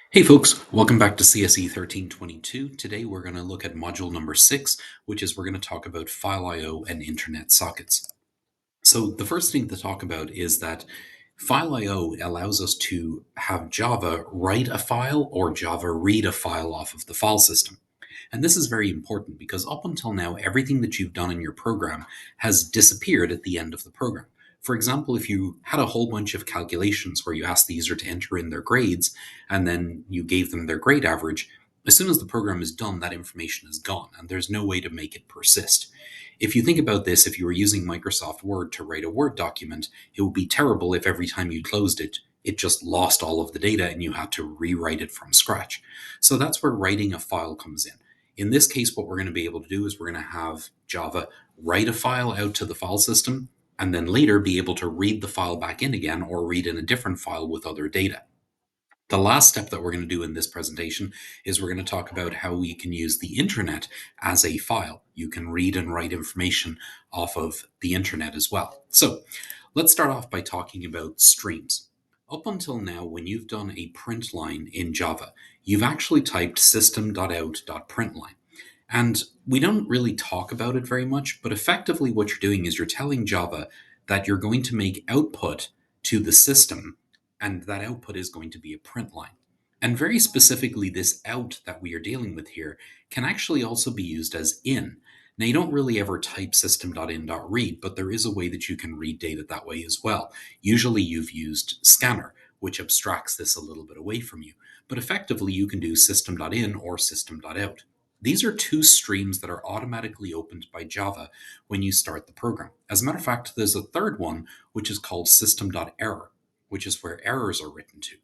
Hey folks, welcome back to CSE 1322. Today we're going to look at module number 6, which is we're going to talk about FileIO and internet sockets. So the first thing to talk about is that FileIO allows us to have Java write a file or Java read a file off of the file system. And this is very important because up until now, everything that you've done in your program has disappeared at the end of the program. For example, if you had a whole bunch of calculations where you asked the user to enter in their grades and then you gave them their grade average, as soon as the program is done, that information is gone and there's no way to make it persist. If you think about this, if you were using Microsoft Word to write a Word document, it would be terrible if every time you closed it, it just lost all of the data and you had to rewrite it from scratch. So that's where writing a file comes in. In this case, what we're going to be able to do is we're going to have Java write a file out to the file system and then later be able to read the file back in again or read in a different file with other data. The last step that we're going to do in this presentation is we're going to talk about how we can use the internet as a file. You can read and write information off of the internet as well. So let's start off by talking about streams. Up until now, when you've done a print line in Java, you've actually typed system.out.println. And we don't really talk about it very much, but effectively what you're doing is you're telling Java that you're going to make output to the system, and that output is going to be a print line. And very specifically, this out that we are dealing with here can actually also be used as in. Now, you don't really ever type system.in.read, but there is a way that you can read data that way as well. Usually you've used scanner, which abstracts this a little bit away from you. But effectively, you can do system.in or system.out. These are two streams that are automatically opened by Java when you start the program. As a matter of fact, there's a third one, which is called system.error, which is where errors are written to.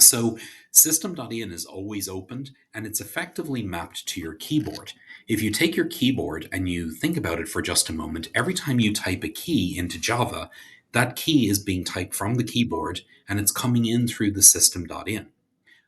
So system.in is always opened and it's effectively mapped to your keyboard. If you take your keyboard and you think about it for just a moment, every time you type a key into Java, that key is being typed from the keyboard and it's coming in through the system.in.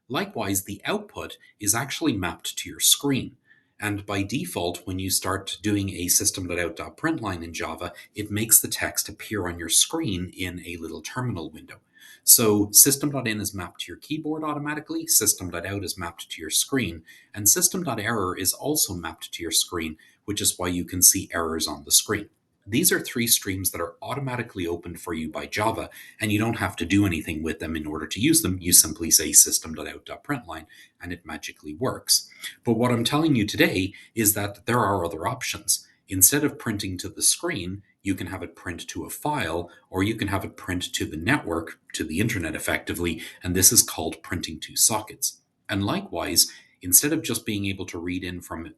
Likewise, the output is actually mapped to your screen. And by default, when you start doing a system.out.println in Java, it makes the text appear on your screen in a little terminal window. So system.in is mapped to your keyboard automatically, system.out is mapped to your screen, and system.error is also mapped to your screen, which is why you can see errors on the screen. These are three streams that are automatically opened for you by Java, and you don't have to do anything with them in order to use them. You simply say system.out.println and it magically works. But what I'm telling you today is that there are other options. Instead of printing to the screen, you can have it print to a file, or you can have it print to the network, to the internet effectively, and this is called printing to sockets. And likewise, instead of just being able to read in from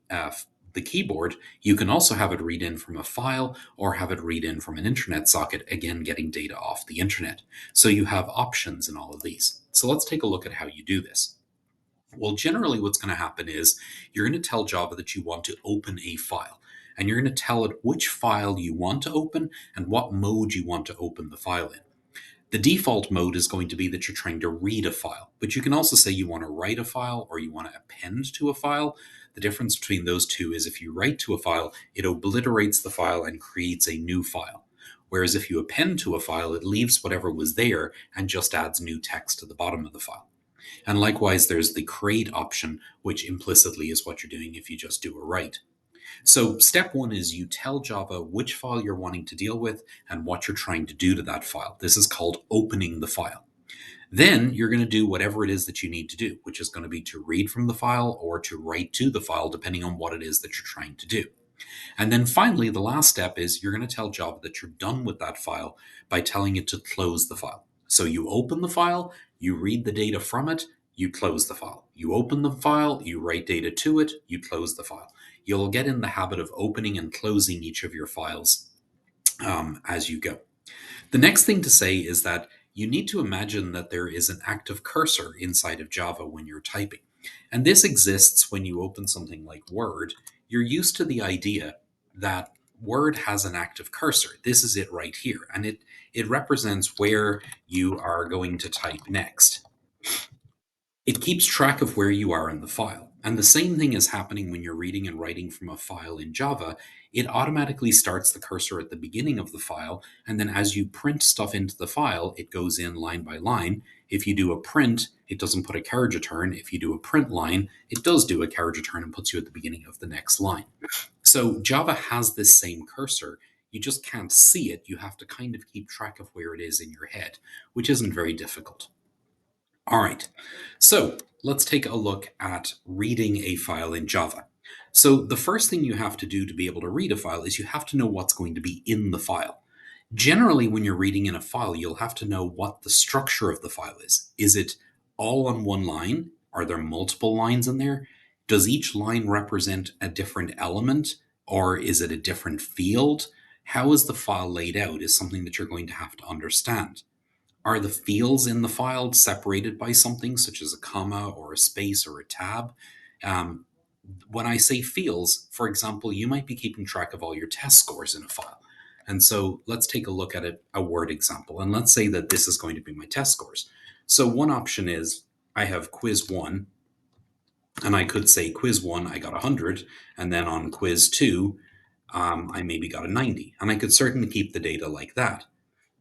the keyboard, you can also have it read in from a file or have it read in from an internet socket, again, getting data off the internet. So you have options in all of these. So let's take a look at how you do this. Well, generally, what's going to happen is you're going to tell Java that you want to open a file, and you're going to tell it which file you want to open and what mode you want to open the file in. The default mode is going to be that you're trying to read a file, but you can also say you want to write a file or you want to append to a file. The difference between those two is if you write to a file, it obliterates the file and creates a new file. Whereas if you append to a file, it leaves whatever was there and just adds new text to the bottom of the file. And likewise, there's the create option, which implicitly is what you're doing if you just do a write. So step one is you tell Java which file you're wanting to deal with and what you're trying to do to that file. This is called opening the file. Then you're going to do whatever it is that you need to do, which is going to be to read from the file or to write to the file, depending on what it is that you're trying to do. And then finally, the last step is you're going to tell Java that you're done with that file by telling it to close the file. So you open the file, you read the data from it, you close the file. You open the file, you write data to it, you close the file. You'll get in the habit of opening and closing each of your files as you go. The next thing to say is that you need to imagine that there is an active cursor inside of Java when you're typing. And this exists when you open something like Word. You're used to the idea that Word has an active cursor. This is it right here. And it represents where you are going to type next. It keeps track of where you are in the file. And the same thing is happening when you're reading and writing from a file in Java. It automatically starts the cursor at the beginning of the file, and then as you print stuff into the file, it goes in line by line. If you do a print, it doesn't put a carriage return. If you do a print line, it does do a carriage return and puts you at the beginning of the next line. So Java has this same cursor. You just can't see it. You have to kind of keep track of where it is in your head, which isn't very difficult. All right, so let's take a look at reading a file in Java. So the first thing you have to do to be able to read a file is you have to know what's going to be in the file. Generally, when you're reading in a file, you'll have to know what the structure of the file is. Is it all on one line? Are there multiple lines in there? Does each line represent a different element, or is it a different field? How is the file laid out is something that you're going to have to understand. Are the fields in the file separated by something such as a comma or a space or a tab? Um, when I say fields, for example, you might be keeping track of all your test scores in a file. And so let's take a look at a word example. And let's say that this is going to be my test scores. So one option is I have quiz one, and I could say quiz one, I got 100. And then on quiz two, I maybe got a 90. And I could certainly keep the data like that.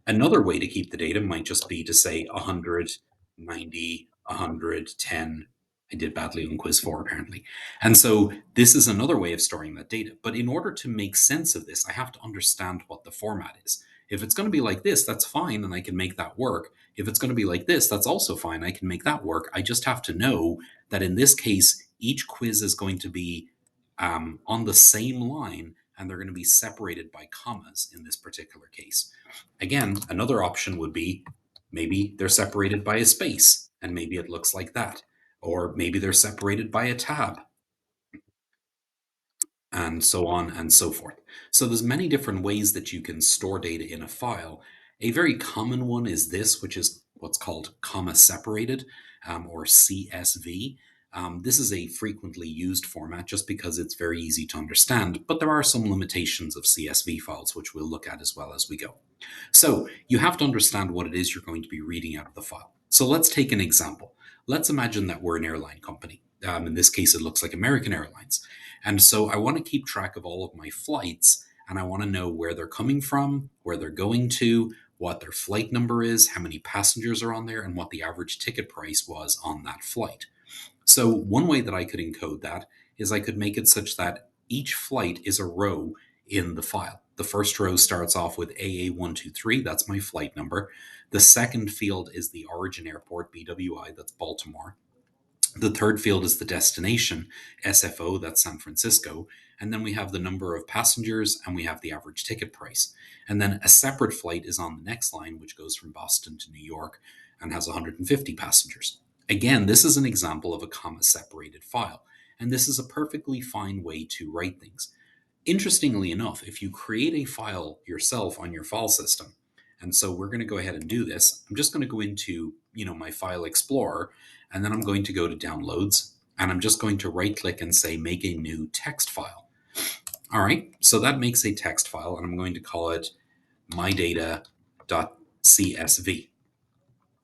Another way to keep the data might just be to say 100, 90, 100, 10. I did badly on quiz four, apparently. And so this is another way of storing that data. But in order to make sense of this, I have to understand what the format is. If it's going to be like this, that's fine, and I can make that work. If it's going to be like this, that's also fine. I can make that work. I just have to know that in this case, each quiz is going to be on the same line, and they're going to be separated by commas in this particular case. Again, another option would be maybe they're separated by a space, and maybe it looks like that. Or maybe they're separated by a tab, and so on and so forth. So there's many different ways that you can store data in a file. A very common one is this, which is what's called comma separated, or CSV. This is a frequently used format just because it's very easy to understand, but there are some limitations of CSV files, which we'll look at as well as we go. So you have to understand what it is you're going to be reading out of the file. So let's take an example. Let's imagine that we're an airline company. In this case, it looks like American Airlines. And so I want to keep track of all of my flights, and I want to know where they're coming from, where they're going to, what their flight number is, how many passengers are on there, and what the average ticket price was on that flight. So one way that I could encode that is I could make it such that each flight is a row in the file. The first row starts off with AA123, that's my flight number. The second field is the origin airport, BWI, that's Baltimore. The third field is the destination, SFO, that's San Francisco. And then we have the number of passengers and we have the average ticket price. And then a separate flight is on the next line, which goes from Boston to New York and has 150 passengers. Again, this is an example of a comma separated file. And this is a perfectly fine way to write things. Interestingly enough, if you create a file yourself on your file system, and so we're going to go ahead and do this, I'm just going to go into, my file explorer, and then I'm going to go to downloads, and I'm just going to right click and say make a new text file. All right, so that makes a text file, and I'm going to call it mydata.csv.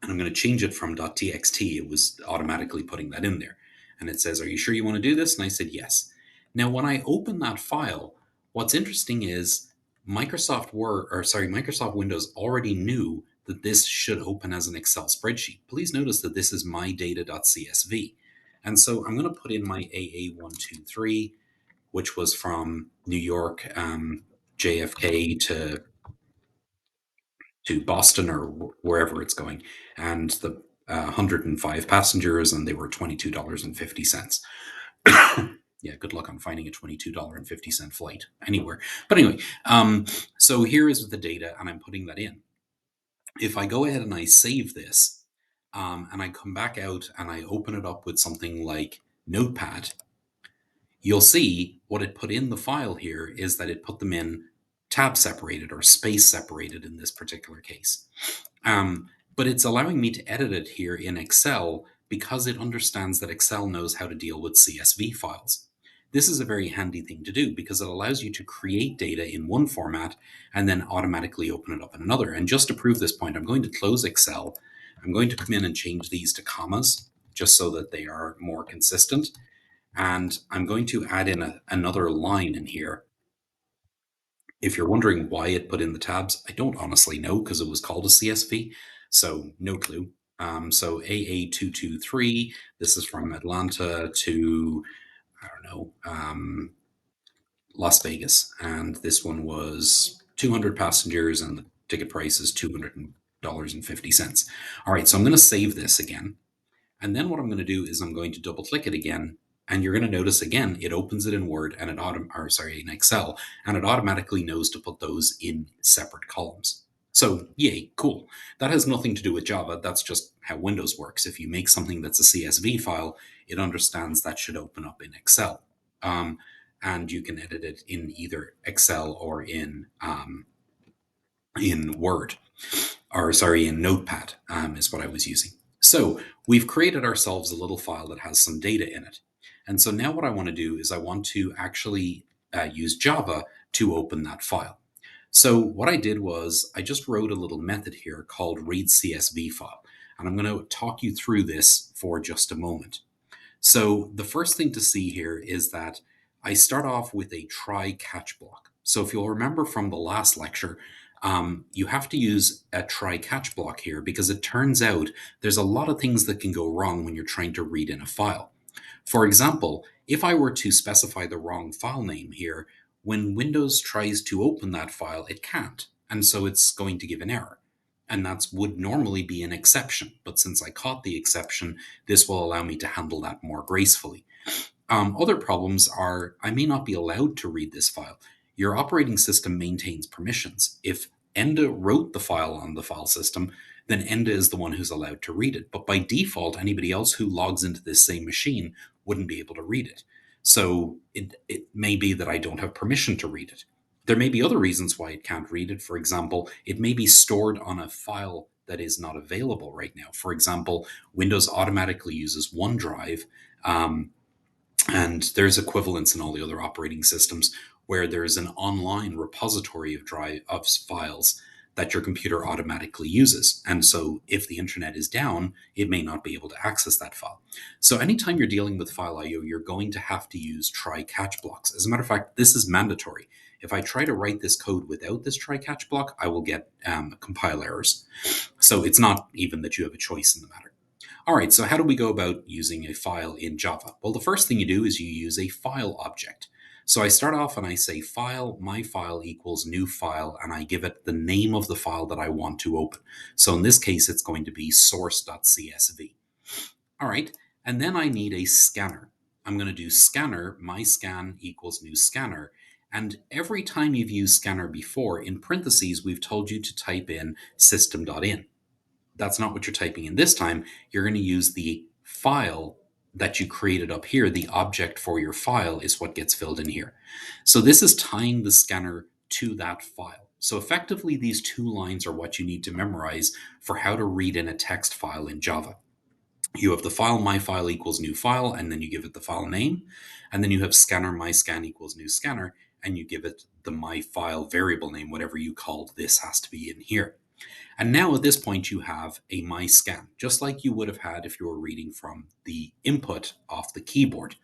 And I'm going to change it from .txt. It was automatically putting that in there. And it says, are you sure you want to do this? And I said, yes. Now, when I open that file, what's interesting is Microsoft Windows already knew that this should open as an Excel spreadsheet. Please notice that this is mydata.csv. And so I'm going to put in my AA123, which was from New York, JFK to Boston or wherever it's going, and the 105 passengers, and they were $22.50. Yeah, good luck on finding a $22.50 flight anywhere. But anyway, so here is the data, and I'm putting that in. If I go ahead and I save this, and I come back out and I open it up with something like Notepad, you'll see what it put in the file here is that it put them in tab separated or space separated in this particular case. But it's allowing me to edit it here in Excel because it understands that Excel knows how to deal with CSV files. This is a very handy thing to do because it allows you to create data in one format and then automatically open it up in another. And just to prove this point, I'm going to close Excel. I'm going to come in and change these to commas just so that they are more consistent. And I'm going to add in another line in here. If you're wondering why it put in the tabs, I don't honestly know because it was called a CSV. So no clue. So AA223, this is from Atlanta to, I don't know, Las Vegas. And this one was 200 passengers and the ticket price is $200.50. All right, so I'm going to save this again. And then what I'm going to do is I'm going to double click it again. And you're going to notice again, it opens it in Word and in Excel, and it automatically knows to put those in separate columns. So, yay, cool. That has nothing to do with Java. That's just how Windows works. If you make something that's a CSV file, it understands that should open up in Excel. Um, and you can edit it in either Excel or in Word, or sorry, in Notepad, is what I was using. So we've created ourselves a little file that has some data in it. And so now what I want to do is I want to actually use Java to open that file. So what I did was I just wrote a little method here called read CSV file. And I'm going to talk you through this for just a moment. So the first thing to see here is that I start off with a try catch block. So if you'll remember from the last lecture, you have to use a try catch block here because it turns out there's a lot of things that can go wrong when you're trying to read in a file. For example, if I were to specify the wrong file name here, when Windows tries to open that file, it can't. And so it's going to give an error. And that would normally be an exception. But since I caught the exception, this will allow me to handle that more gracefully. Other problems are I may not be allowed to read this file. Your operating system maintains permissions. If Enda wrote the file on the file system, then Enda is the one who's allowed to read it. But by default, anybody else who logs into this same machine wouldn't be able to read it. So it may be that I don't have permission to read it. There may be other reasons why it can't read it. For example, it may be stored on a file that is not available right now. For example, Windows automatically uses OneDrive. And there's equivalents in all the other operating systems where there's an online repository of files that your computer automatically uses. And so if the internet is down, it may not be able to access that file. So anytime you're dealing with FileIO, you're going to have to use try catch blocks. As a matter of fact, this is mandatory. If I try to write this code without this try catch block, I will get compile errors. So it's not even that you have a choice in the matter. All right, so how do we go about using a file in Java? Well, the first thing you do is you use a file object. So I start off and I say file, my file equals new file, and I give it the name of the file that I want to open. So in this case, it's going to be source.csv. All right, and then I need a scanner. I'm going to do scanner, my scan equals new scanner. And every time you've used scanner before, in parentheses, we've told you to type in system.in. That's not what you're typing in this time. You're going to use the file that you created up here. The object for your file is what gets filled in here. So this is tying the scanner to that file. So effectively, these two lines are what you need to memorize for how to read in a text file in Java. You have the file my file equals new file, and then you give it the file name. And then you have scanner my scan equals new scanner, and you give it the my file variable name, whatever you called this has to be in here. And now at this point, you have a my scan, just like you would have had if you were reading from the input off the keyboard.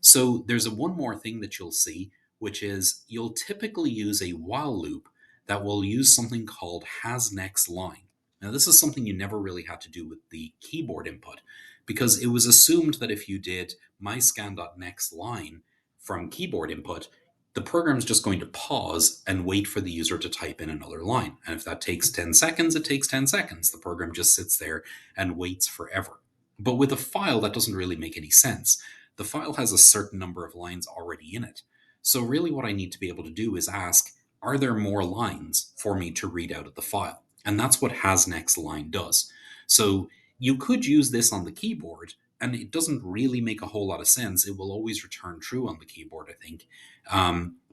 So there's one more thing that you'll see, which is you'll typically use a while loop that will use something called has next line. Now, this is something you never really had to do with the keyboard input because it was assumed that if you did myscan.next line from keyboard input, the program's just going to pause and wait for the user to type in another line. And if that takes 10 seconds, it takes 10 seconds. The program just sits there and waits forever. But with a file, that doesn't really make any sense. The file has a certain number of lines already in it. So, really, what I need to be able to do is ask, are there more lines for me to read out of the file? And that's what has next line does. So, you could use this on the keyboard, and it doesn't really make a whole lot of sense. It will always return true on the keyboard, I think.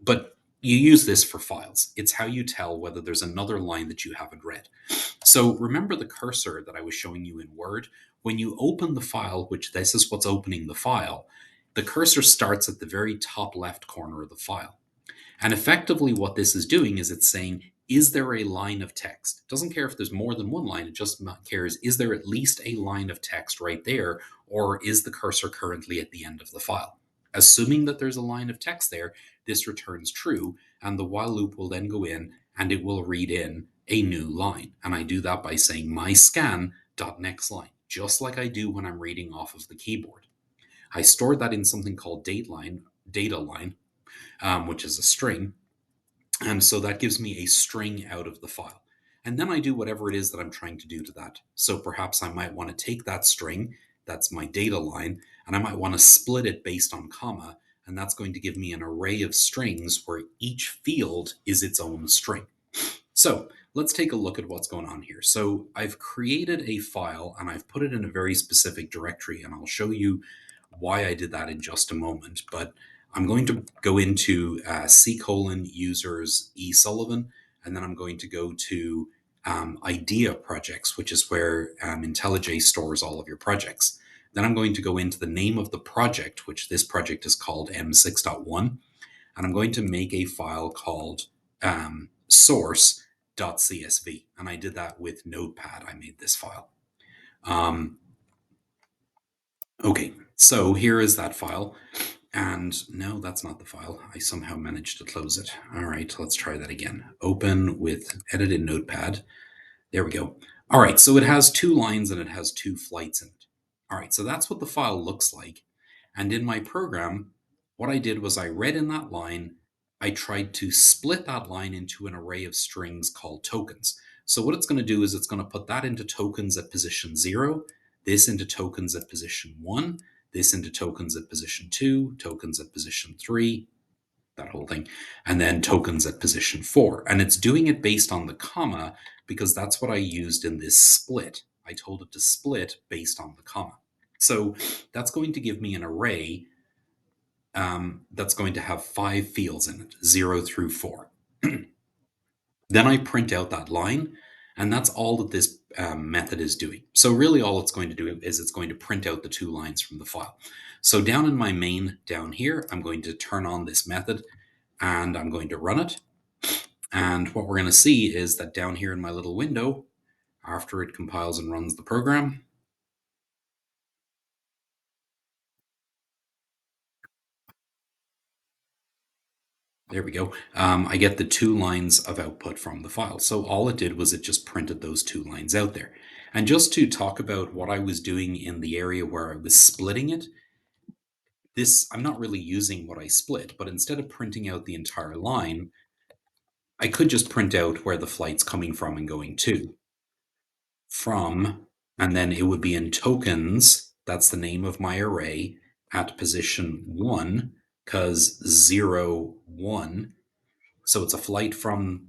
But you use this for files. It's how you tell whether there's another line that you haven't read. So remember the cursor that I was showing you in Word? When you open the file, which this is what's opening the file, the cursor starts at the very top left corner of the file. And effectively, what this is doing is it's saying, is there a line of text? It doesn't care if there's more than one line, it just cares, is there at least a line of text right there, or is the cursor currently at the end of the file? Assuming that there's a line of text there, this returns true, and the while loop will then go in and it will read in a new line. And I do that by saying my scan dot next line, just like I do when I'm reading off of the keyboard. I store that in something called data line, which is a string, and so that gives me a string out of the file. And then I do whatever it is that I'm trying to do to that. So perhaps I might want to take that string, that's my data line, and I might want to split it based on comma. And that's going to give me an array of strings where each field is its own string. So let's take a look at what's going on here. So I've created a file and I've put it in a very specific directory, and I'll show you why I did that in just a moment. But I'm going to go into C:users E Sullivan, and then I'm going to go to idea projects, which is where IntelliJ stores all of your projects. Then I'm going to go into the name of the project, which this project is called M6.1, and I'm going to make a file called source.csv. And I did that with Notepad. I made this file. Um, okay, so here is that file. And no, that's not the file. I somehow managed to close it. All right, let's try that again. Open with edit in Notepad. There we go. All right, so it has 2 lines and it has 2 flights in it. All right, so that's what the file looks like. And in my program, what I did was I read in that line, I tried to split that line into an array of strings called tokens. So what it's going to do is it's going to put that into tokens at position 0, this into tokens at position 1, this into tokens at position 2, tokens at position 3, that whole thing, and then tokens at position 4. And it's doing it based on the comma because that's what I used in this split. I told it to split based on the comma. So that's going to give me an array that's going to have 5 fields in it, 0 through 4. Then I print out that line, and that's all that this method is doing. So really all it's going to do is it's going to print out the 2 lines from the file. So down in my main down here, I'm going to turn on this method and I'm going to run it. And what we're going to see is that down here in my little window, after it compiles and runs the program, there we go. I get the 2 lines of output from the file. So all it did was it just printed those 2 lines out there. And just to talk about what I was doing in the area where I was splitting it, I'm not really using what I split, but instead of printing out the entire line, I could just print out where the flight's coming from and going to. From, and then it would be in tokens. That's the name of my array at position 1, because 0, 1. So it's a flight from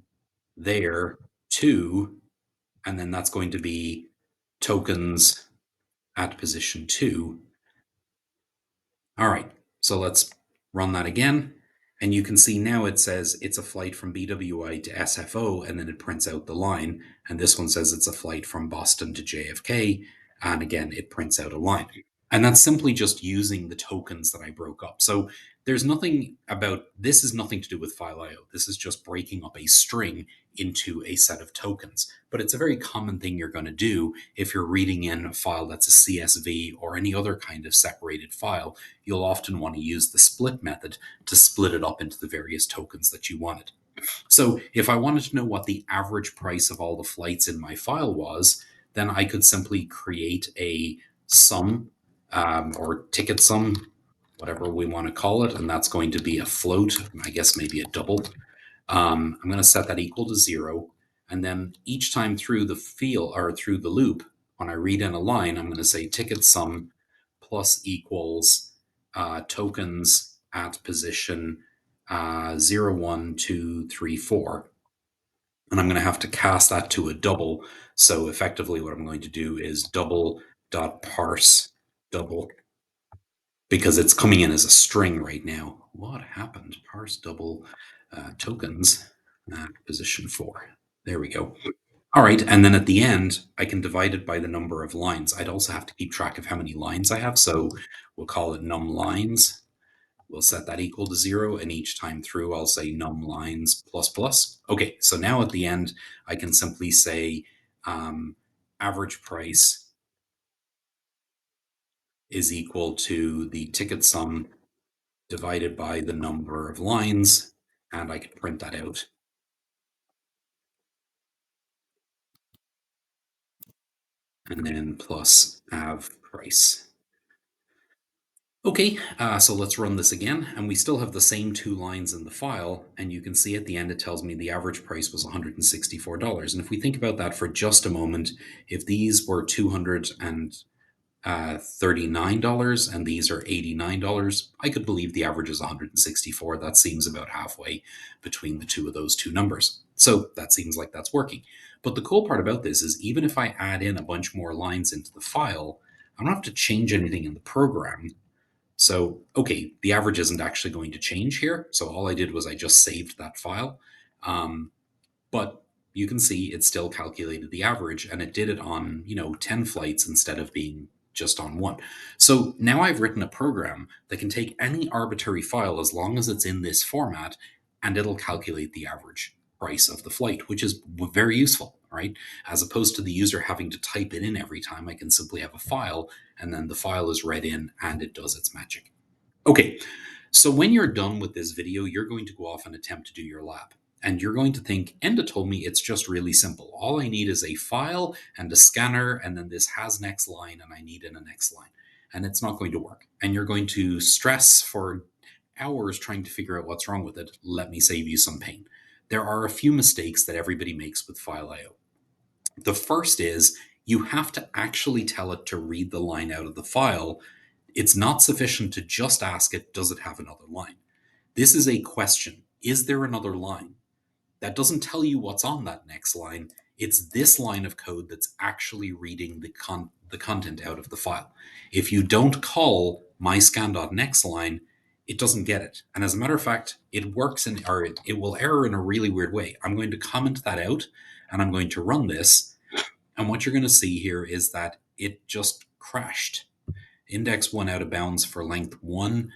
there to, and then that's going to be tokens at position 2. All right, so let's run that again. And you can see now it says it's a flight from BWI to SFO, and then it prints out the line. And this one says it's a flight from Boston to JFK. And again, it prints out a line. And that's simply just using the tokens that I broke up. So there's nothing about this, is nothing to do with FileIO. This is just breaking up a string into a set of tokens. But it's a very common thing you're going to do if you're reading in a file that's a CSV or any other kind of separated file. You'll often want to use the split method to split it up into the various tokens that you wanted. So if I wanted to know what the average price of all the flights in my file was, then I could simply create a sum or ticket sum, whatever we want to call it, and that's going to be a float, I guess maybe a double. I'm going to set that equal to 0, and then each time through the field or through the loop, when I read in a line, I'm going to say ticket sum plus equals tokens at position 0, 1, 2, 3, 4. And I'm going to have to cast that to a double. So effectively what I'm going to do is double dot parse double, because it's coming in as a string right now. What happened? Parse double tokens position 4. There we go. All right, and then at the end, I can divide it by the number of lines. I'd also have to keep track of how many lines I have, so we'll call it num lines. We'll set that equal to 0, and each time through, I'll say num lines plus plus. Okay, so now at the end, I can simply say um, average price is equal to the ticket sum divided by the number of lines, and I can print that out. And then plus av price. Okay, so let's run this again, and we still have the same two lines in the file, and you can see at the end it tells me the average price was $164. And if we think about that for just a moment, if these were $239 and these are $89, I could believe the average is 164. That seems about halfway between the two of those two numbers. So that seems like that's working. But the cool part about this is even if I add in a bunch more lines into the file, I don't have to change anything in the program. So, okay, the average isn't actually going to change here. So all I did was I just saved that file. Um, but you can see it still calculated the average, and it did it on 10 flights instead of being just on one. So now I've written a program that can take any arbitrary file as long as it's in this format, and it'll calculate the average price of the flight, which is very useful, right? As opposed to the user having to type it in every time, I can simply have a file, and then the file is read in and it does its magic. Okay, so when you're done with this video, you're going to go off and attempt to do your lab. And you're going to think, Enda told me it's just really simple. All I need is a file and a scanner, and then this has next line, and I need in a next line. And it's not going to work. And you're going to stress for hours trying to figure out what's wrong with it. Let me save you some pain. There are a few mistakes that everybody makes with FileIO. The first is you have to actually tell it to read the line out of the file. It's not sufficient to just ask it, does it have another line? This is a question. Is there another line? That doesn't tell you what's on that next line. It's this line of code that's actually reading the content out of the file. If you don't call myscan.nextLine, it doesn't get it. And as a matter of fact, it works or it will error in a really weird way. I'm going to comment that out and I'm going to run this. And what you're going to see here is that it just crashed. Index one out of bounds for length one.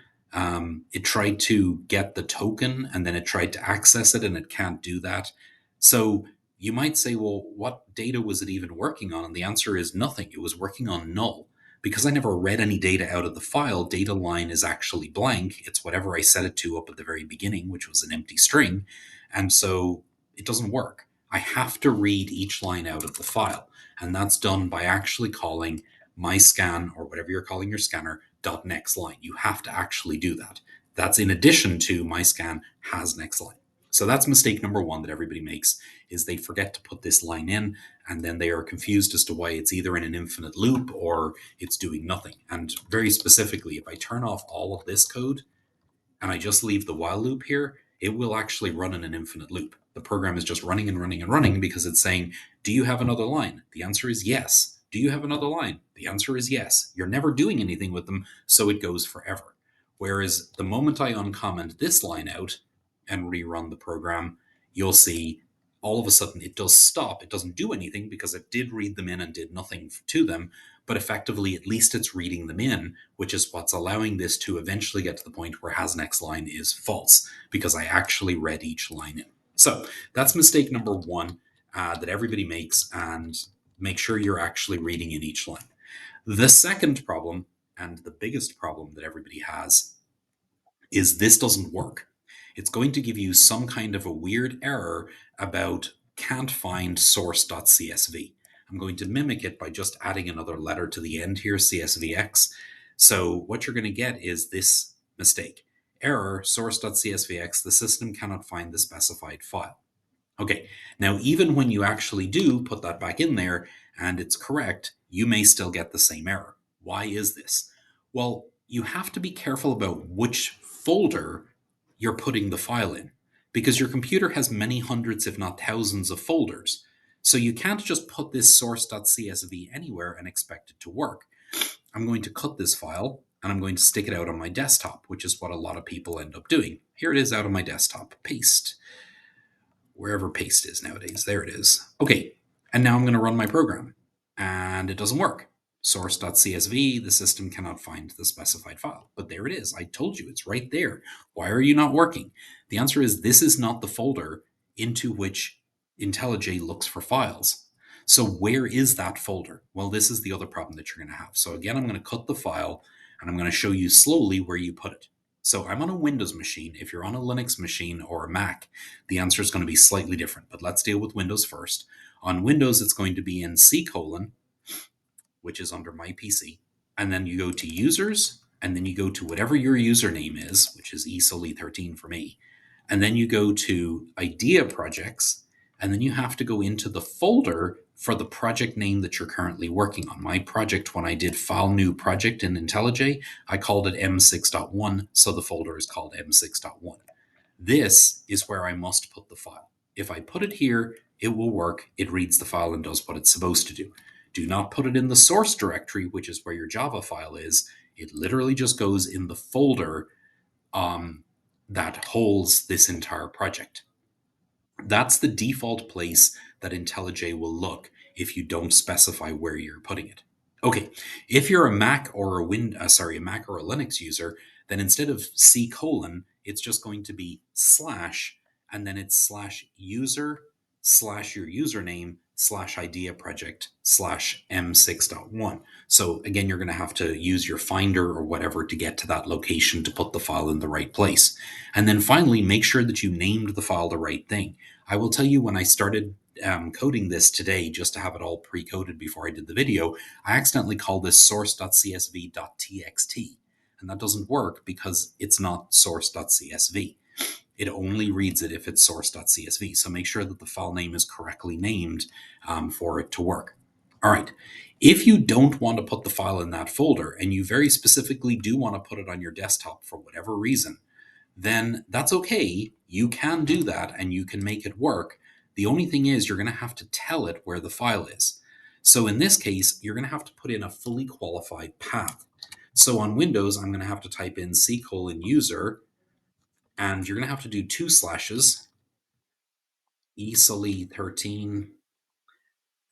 It tried to get the token and then it tried to access it and it can't do that. So you might say, well, what data was it even working on? And the answer is nothing. It was working on null. Because I never read any data out of the file, data line is actually blank. It's whatever I set it to up at the very beginning, which was an empty string. And so it doesn't work. I have to read each line out of the file. And that's done by actually calling myscan, or whatever you're calling your scanner, .next line. You have to actually do that. That's in addition to myscan has next line. So that's mistake number one that everybody makes, is they forget to put this line in, and then they are confused as to why it's either in an infinite loop or it's doing nothing. And very specifically, if I turn off all of this code and I just leave the while loop here, it will actually run in an infinite loop. The program is just running and running and running because it's saying, do you have another line? The answer is yes. Do you have another line? The answer is yes. You're never doing anything with them, so it goes forever. Whereas the moment I uncomment this line out and rerun the program, you'll see all of a sudden it does stop. It doesn't do anything because it did read them in and did nothing to them, but effectively at least it's reading them in, which is what's allowing this to eventually get to the point where has next line is false, because I actually read each line in. So that's mistake number one that everybody makes, and make sure you're actually reading in each line. The second problem, and the biggest problem that everybody has, is this doesn't work. It's going to give you some kind of a weird error about can't find source.csv. I'm going to mimic it by just adding another letter to the end here, CSVX. So what you're going to get is this mistake. Error, source.csvx, the system cannot find the specified file. Okay, now even when you actually do put that back in there and it's correct, you may still get the same error. Why is this? Well, you have to be careful about which folder you're putting the file in, because your computer has many hundreds, if not thousands, of folders. So you can't just put this source.csv anywhere and expect it to work. I'm going to cut this file and I'm going to stick it out on my desktop, which is what a lot of people end up doing. Here it is out on my desktop. Paste. Wherever paste is nowadays. There it is. Okay, and now I'm going to run my program, and it doesn't work. Source.csv, the system cannot find the specified file. But there it is. I told you it's right there. Why are you not working? The answer is this is not the folder into which IntelliJ looks for files. So where is that folder? Well, this is the other problem that you're going to have. So again, I'm going to cut the file and I'm going to show you slowly where you put it. So I'm on a Windows machine. If you're on a Linux machine or a Mac, the answer is going to be slightly different. But let's deal with Windows first. On Windows, it's going to be in C colon, which is under my PC. And then you go to users, and then you go to whatever your username is, which is eSoli13 for me. And then you go to idea projects, and then you have to go into the folder for the project name that you're currently working on. My project, when I did file new project in IntelliJ, I called it M6.1, so the folder is called M6.1. This is where I must put the file. If I put it here, it will work. It reads the file and does what it's supposed to do. Do not put it in the source directory, which is where your Java file is. It literally just goes in the folder that holds this entire project. That's the default place that IntelliJ will look if you don't specify where you're putting it. Okay, if you're a Mac or a Mac or a Linux user, then instead of C colon, it's just going to be slash, and then it's slash user slash your username slash idea project slash m6.1. So again, you're going to have to use your Finder or whatever to get to that location to put the file in the right place. And then finally, make sure that you named the file the right thing. I will tell you, when I started coding this today, just to have it all pre-coded before I did the video, I accidentally called this source.csv.txt. And that doesn't work because it's not source.csv. It only reads it if it's source.csv. So make sure that the file name is correctly named for it to work. All right. If you don't want to put the file in that folder, and you very specifically do want to put it on your desktop for whatever reason, then that's okay. You can do that and you can make it work. The only thing is you're going to have to tell it where the file is. So in this case, you're going to have to put in a fully qualified path. So on Windows, I'm going to have to type in C colon user, and you're going to have to do 2 slashes, eSoli13,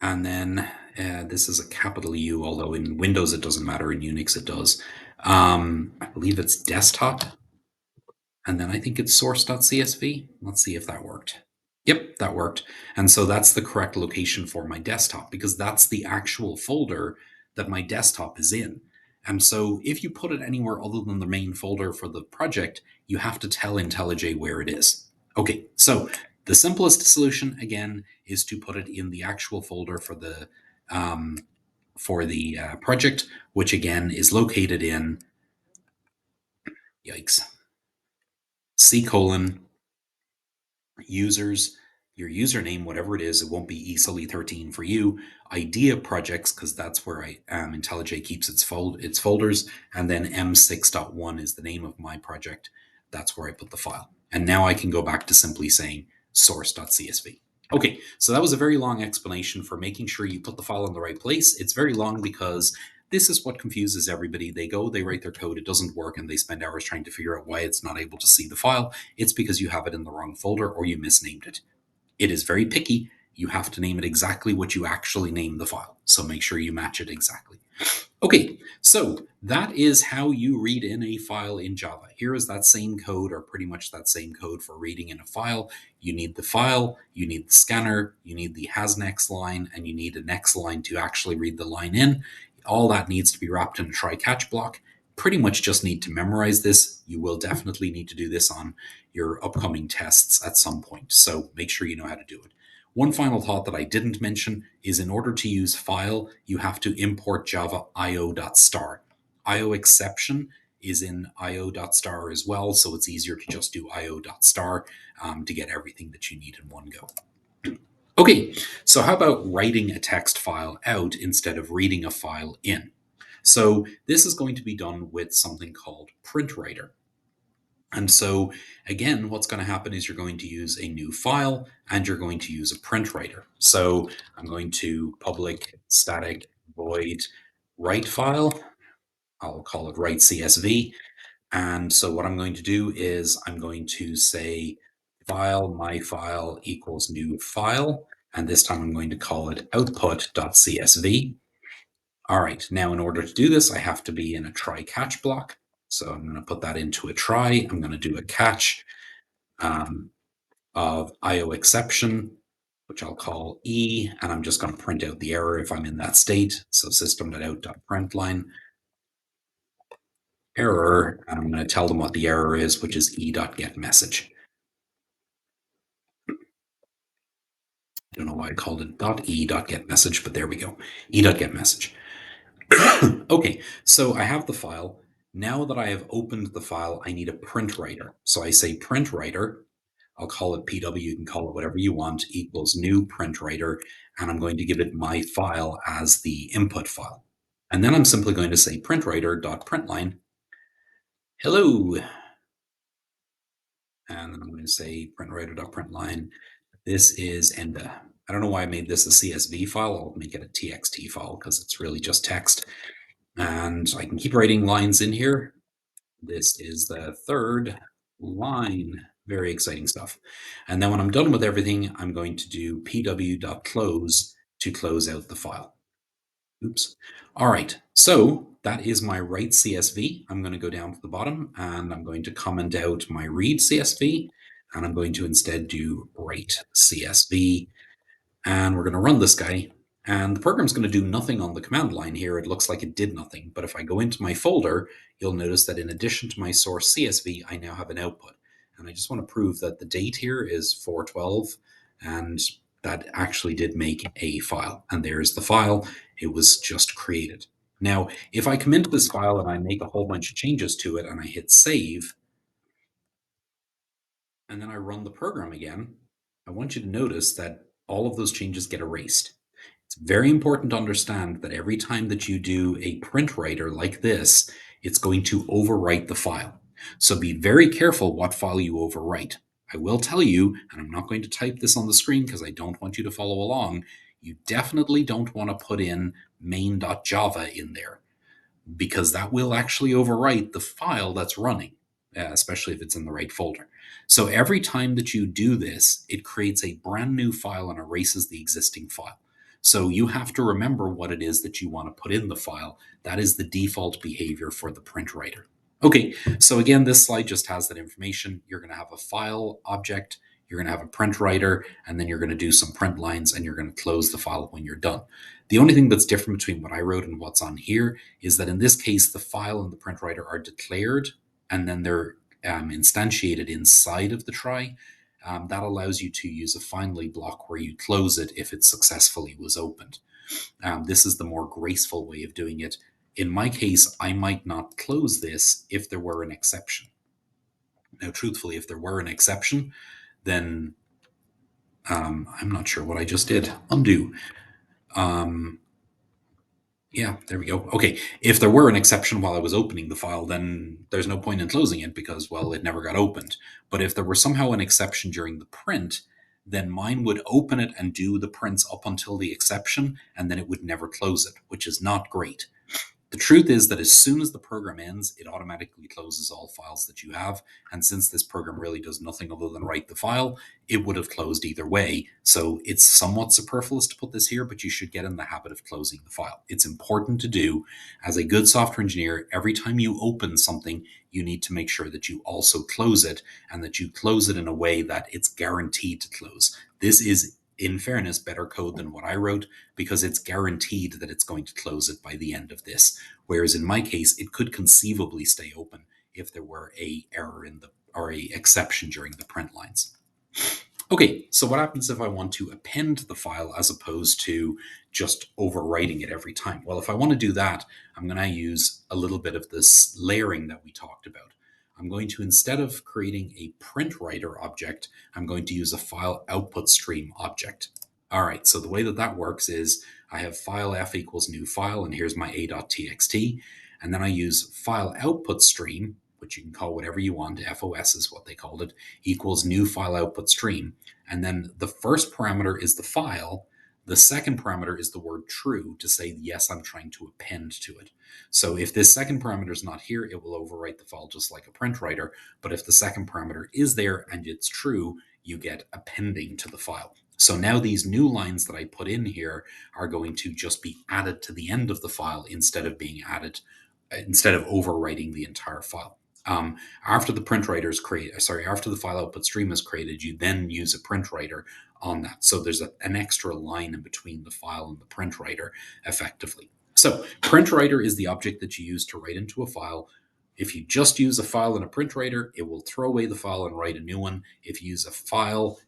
and then this is a capital U, although in Windows it doesn't matter, in Unix it does. I believe it's desktop. And then I think it's source.csv. Let's see if that worked. Yep, that worked. And so that's the correct location for my desktop, because that's the actual folder that my desktop is in. And so if you put it anywhere other than the main folder for the project, you have to tell IntelliJ where it is. Okay, so the simplest solution, again, is to put it in the actual folder for the project, which again is located in, yikes, C colon users, your username, whatever it is. It won't be eSoli13 for you. Idea projects, because that's where IntelliJ keeps its folders, and then m6.1 is the name of my project. That's where I put the file. And now I can go back to simply saying source.csv. Okay, so that was a very long explanation for making sure you put the file in the right place. It's very long because this is what confuses everybody. They write their code, it doesn't work, and they spend hours trying to figure out why it's not able to see the file. It's because you have it in the wrong folder or you misnamed it. It is very picky. You have to name it exactly what you actually named the file. So make sure you match it exactly. Okay, so that is how you read in a file in Java. Here is that same code, or pretty much that same code, for reading in a file. You need the file, you need the scanner, you need the has next line, and you need a next line to actually read the line in. All that needs to be wrapped in a try-catch block. Pretty much just need to memorize this. You will definitely need to do this on your upcoming tests at some point, so make sure you know how to do it. One final thought that I didn't mention is, in order to use file, you have to import Java io.star. IO exception is in io.star as well, so it's easier to just do io.star to get everything that you need in one go. Okay, so how about writing a text file out instead of reading a file in? So this is going to be done with something called PrintWriter. And so again, what's going to happen is you're going to use a new file and you're going to use a print writer. So I'm going to public static void write file. I'll call it write CSV. And so what I'm going to do is I'm going to say file, my file equals new file. And this time I'm going to call it output.csv. All right, now in order to do this, I have to be in a try catch block. So I'm going to put that into a try. I'm going to do a catch um, of IO exception, which I'll call E, and I'm just going to print out the error if I'm in that state. So system.out.println error, and I'm going to tell them what the error is, which is e.getMessage. I don't know why I called it .e.getMessage, but there we go, e.getMessage. Okay, so I have the file. Now that I have opened the file, I need a print writer. So I say print writer, I'll call it PW, you can call it whatever you want, equals new print writer, and I'm going to give it my file as the input file. And then I'm simply going to say print writer.println, hello. And then I'm going to say print writer.println, this is Enda. I don't know why I made this a CSV file. I'll make it a TXT file because it's really just text. And I can keep writing lines in here. This is the third line. Very exciting stuff. And then when I'm done with everything, I'm going to do pw.close to close out the file. Oops. All right. So that is my write CSV. I'm going to go down to the bottom and I'm going to comment out my read CSV. And I'm going to instead do write CSV. And we're going to run this guy. And the program's going to do nothing on the command line here. It looks like it did nothing. But if I go into my folder, you'll notice that in addition to my source CSV, I now have an output. And I just want to prove that the date here is 4/12, and that actually did make a file. And there's the file. It was just created. Now, if I come into this file and I make a whole bunch of changes to it and I hit save, and then I run the program again, I want you to notice that all of those changes get erased. It's very important to understand that every time that you do a print writer like this, it's going to overwrite the file. So be very careful what file you overwrite. I will tell you, and I'm not going to type this on the screen because I don't want you to follow along, you definitely don't want to put in main.java in there because that will actually overwrite the file that's running, especially if it's in the right folder. So every time that you do this, it creates a brand new file and erases the existing file. So you have to remember what it is that you want to put in the file. That is the default behavior for the print writer. Okay, so again, this slide just has that information. You're going to have a file object, you're going to have a print writer, and then you're going to do some print lines and you're going to close the file when you're done. The only thing that's different between what I wrote and what's on here is that in this case, the file and the print writer are declared and then they're instantiated inside of the try. That allows you to use a finally block where you close it if it successfully was opened. This is the more graceful way of doing it. In my case, I might not close this if there were an exception. Now, truthfully, if there were an exception, then I'm not sure what I just did. Undo. Yeah, there we go. Okay, if there were an exception while I was opening the file, then there's no point in closing it because, well, it never got opened. But if there were somehow an exception during the print, then mine would open it and do the prints up until the exception, and then it would never close it, which is not great. The truth is that as soon as the program ends, it automatically closes all files that you have. And since this program really does nothing other than write the file, it would have closed either way. So it's somewhat superfluous to put this here, but you should get in the habit of closing the file. It's important to do. As a good software engineer, every time you open something, you need to make sure that you also close it and that you close it in a way that it's guaranteed to close. This is, in fairness, better code than what I wrote because it's guaranteed that it's going to close it by the end of this. Whereas in my case, it could conceivably stay open if there were a error in the or a exception during the print lines. Okay, so what happens if I want to append the file as opposed to just overwriting it every time? Well, if I want to do that, I'm going to use a little bit of this layering that we talked about. I'm going to, instead of creating a print writer object, I'm going to use a file output stream object. All right, so the way that that works is I have file f equals new file, and here's my a.txt. And then I use file output stream, which you can call whatever you want, FOS is what they called it, equals new file output stream. And then the first parameter is the file. The second parameter is the word true to say, yes, I'm trying to append to it. So if this second parameter is not here, it will overwrite the file just like a print writer. But if the second parameter is there and it's true, you get appending to the file. So now these new lines that I put in here are going to just be added to the end of the file instead of being added, instead of overwriting the entire file. After the print writer is created, sorry, after the file output stream is created, you then use a print writer on that. So there's an extra line in between the file and the print writer effectively. So print writer is the object that you use to write into a file. If you just use a file and a print writer, it will throw away the file and write a new one. If you use a file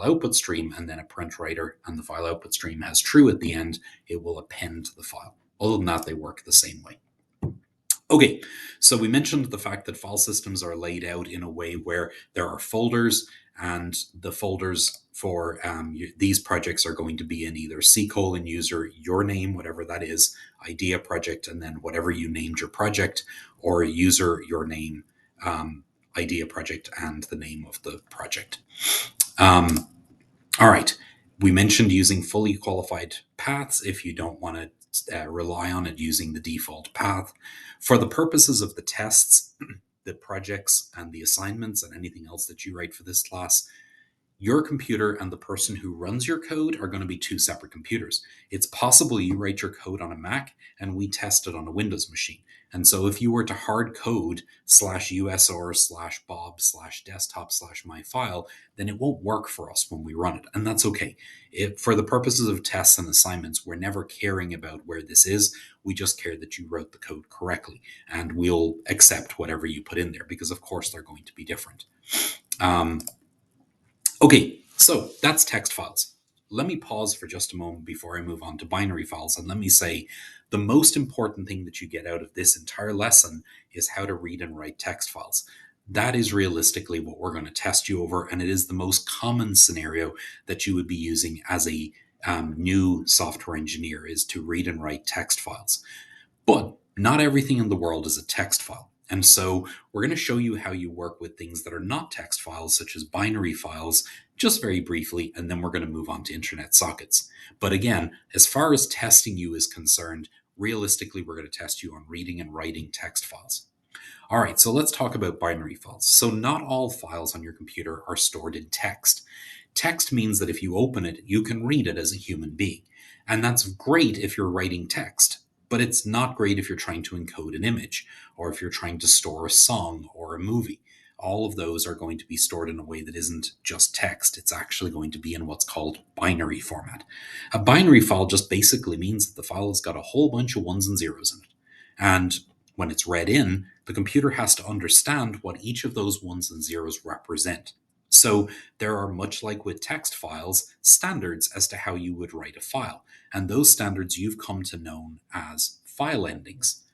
output stream, and then a print writer, and the file output stream has true at the end, it will append to the file. Other than that, they work the same way. Okay, so we mentioned the fact that file systems are laid out in a way where there are folders, and the folders for these projects are going to be in either C colon user, your name, whatever that is, idea project, and then whatever you named your project, or user, your name, idea project, and the name of the project. Um, all right. We mentioned using fully qualified paths if you don't want to rely on it using the default path. For the purposes of the tests, the projects, and the assignments, and anything else that you write for this class, your computer and the person who runs your code are going to be two separate computers. It's possible you write your code on a Mac and we test it on a Windows machine. And so if you were to hard code /usr/bob/desktop/my file, then it won't work for us when we run it. And that's okay. For the purposes of tests and assignments, we're never caring about where this is. We just care that you wrote the code correctly. And we'll accept whatever you put in there because, of course, they're going to be different. Okay, so that's text files. Let me pause for just a moment before I move on to binary files, and let me say the most important thing that you get out of this entire lesson is how to read and write text files. That is realistically what we're going to test you over, and it is the most common scenario that you would be using as a new software engineer, is to read and write text files. But not everything in the world is a text file. And so we're going to show you how you work with things that are not text files, such as binary files, just very briefly, and then we're going to move on to internet sockets. But again, as far as testing you is concerned, realistically, we're going to test you on reading and writing text files. All right, so let's talk about binary files. So not all files on your computer are stored in text. Text means that if you open it, you can read it as a human being. And that's great if you're writing text, but it's not great if you're trying to encode an image, or if you're trying to store a song or a movie. All of those are going to be stored in a way that isn't just text. It's actually going to be in what's called binary format. A binary file just basically means that the file has got a whole bunch of ones and zeros in it. And when it's read in, the computer has to understand what each of those ones and zeros represent. So there are, much like with text files, standards as to how you would write a file. And those standards you've come to know as file endings.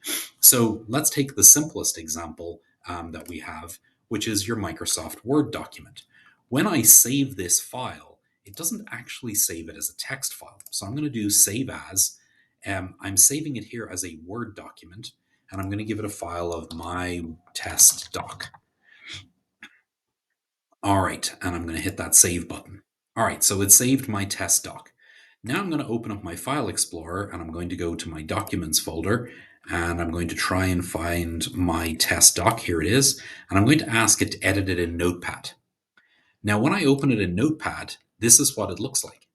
So let's take the simplest example that we have, which is your Microsoft Word document. When I save this file, it doesn't actually save it as a text file. So I'm going to do save as. I'm saving it here as a Word document, and I'm going to give it a file of my test doc. All right, and I'm going to hit that save button. All right, so it saved my test doc. Now I'm going to open up my file explorer, and I'm going to go to my documents folder, and I'm going to try and find my test doc. Here it is, and I'm going to ask it to edit it in Notepad. Now, when I open it in Notepad, this is what it looks like.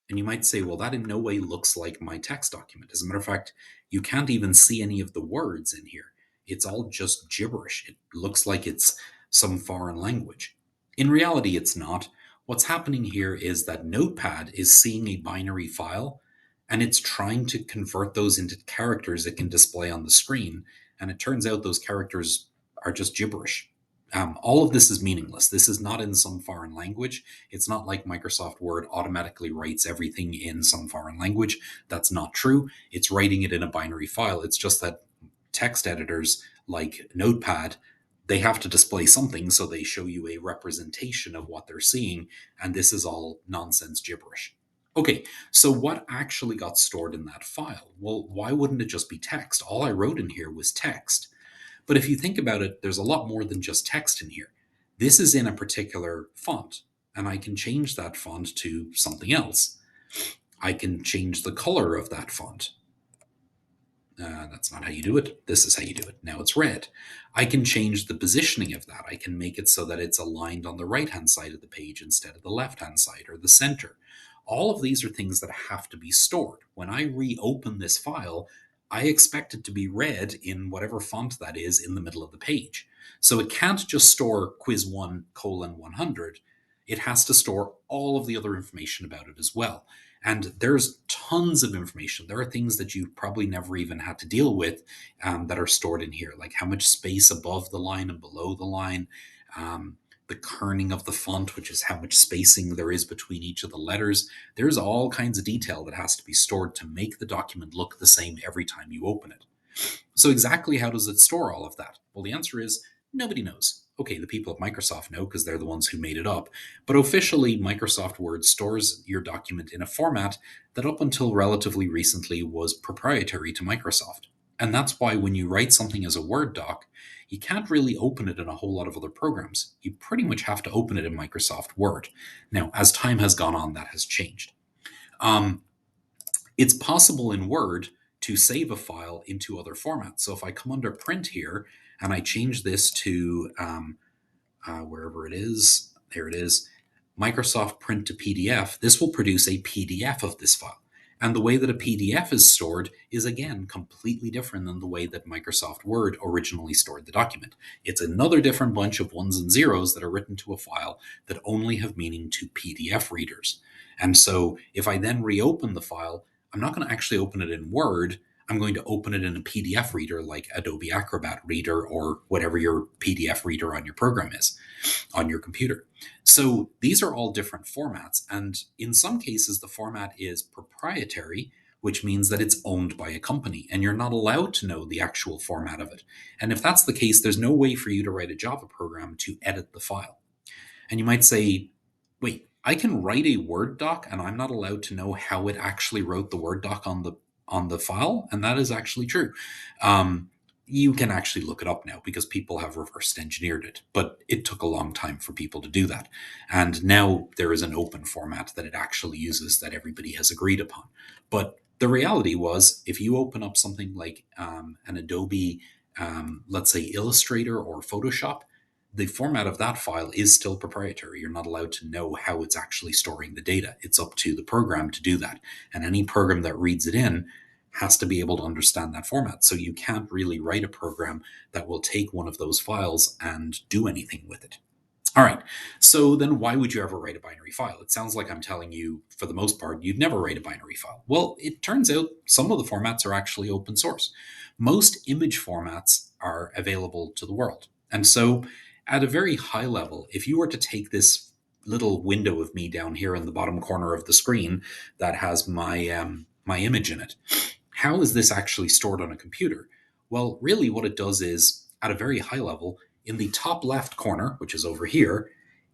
And you might say, well, that in no way looks like my text document. As a matter of fact, you can't even see any of the words in here. It's all just gibberish. It looks like it's some foreign language. In reality, it's not. What's happening here is that Notepad is seeing a binary file, and it's trying to convert those into characters it can display on the screen. And it turns out those characters are just gibberish. All of this is meaningless. This is not in some foreign language. It's not like Microsoft Word automatically writes everything in some foreign language. That's not true. It's writing it in a binary file. It's just that text editors like Notepad, they have to display something, so they show you a representation of what they're seeing, and this is all nonsense gibberish. Okay, so what actually got stored in that file? Well, why wouldn't it just be text? All I wrote in here was text. But if you think about it, there's a lot more than just text in here. This is in a particular font, and I can change that font to something else. I can change the color of that font. That's not how you do it. This is how you do it. Now it's red. I can change the positioning of that. I can make it so that it's aligned on the right hand side of the page instead of the left hand side or the center. All of these are things that have to be stored. When I reopen this file, I expect it to be read in whatever font that is in the middle of the page. So it can't just store quiz1 colon 100. It has to store all of the other information about it as well. And there's tons of information. There are things that you probably never even had to deal with that are stored in here, like how much space above the line and below the line, the kerning of the font, which is how much spacing there is between each of the letters. There's all kinds of detail that has to be stored to make the document look the same every time you open it. So, exactly how does it store all of that? Well, the answer is nobody knows. Okay, the people at Microsoft know because they're the ones who made it up. But officially, Microsoft Word stores your document in a format that up until relatively recently was proprietary to Microsoft. And that's why when you write something as a Word doc, you can't really open it in a whole lot of other programs. You pretty much have to open it in Microsoft Word. Now, as time has gone on, that has changed. Um, it's possible in Word to save a file into other formats. So if I come under print here and I change this to wherever it is, there it is, Microsoft Print to PDF, this will produce a PDF of this file. And the way that a PDF is stored is again completely different than the way that Microsoft Word originally stored the document. It's another different bunch of ones and zeros that are written to a file that only have meaning to PDF readers. And so if I then reopen the file, I'm not going to actually open it in Word. I'm going to open it in a PDF reader like Adobe Acrobat Reader or whatever your PDF reader on your program is on your computer. So these are all different formats. And in some cases, the format is proprietary, which means that it's owned by a company and you're not allowed to know the actual format of it. And if that's the case, there's no way for you to write a Java program to edit the file. And you might say, wait, I can write a Word doc and I'm not allowed to know how it actually wrote the Word doc on the file, and that is actually true. You can actually look it up now because people have reversed engineered it, but it took a long time for people to do that. And now there is an open format that it actually uses that everybody has agreed upon. But the reality was, if you open up something like an Adobe, let's say Illustrator or Photoshop, the format of that file is still proprietary. You're not allowed to know how it's actually storing the data. It's up to the program to do that. And any program that reads it in has to be able to understand that format. So you can't really write a program that will take one of those files and do anything with it. All right. So then why would you ever write a binary file? It sounds like I'm telling you, for the most part, you'd never write a binary file. Well, it turns out some of the formats are actually open source. Most image formats are available to the world. And so, at a very high level, if you were to take this little window of me down here in the bottom corner of the screen that has my image in it, how is this actually stored on a computer? Well, really, what it does is, at a very high level, in the top left corner, which is over here,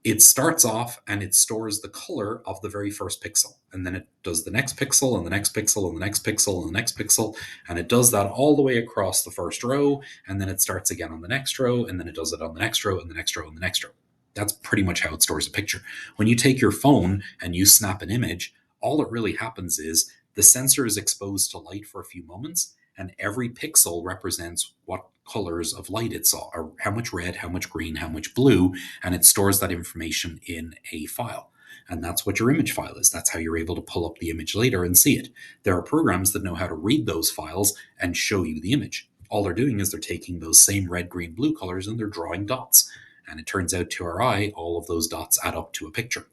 it starts off and it stores the color of the very first pixel. And then it does the next pixel and the next pixel and the next pixel and the next pixel. And it does that all the way across the first row. And then it starts again on the next row. And then it does it on the next row and the next row and the next row. That's pretty much how it stores a picture. When you take your phone and you snap an image, all that really happens is the sensor is exposed to light for a few moments, and every pixel represents what colors of light it saw, or how much red, how much green, how much blue, and it stores that information in a file. And that's what your image file is. That's how you're able to pull up the image later and see it. There are programs that know how to read those files and show you the image. All they're doing is they're taking those same red, green, blue colors and they're drawing dots. And it turns out to our eye, all of those dots add up to a picture.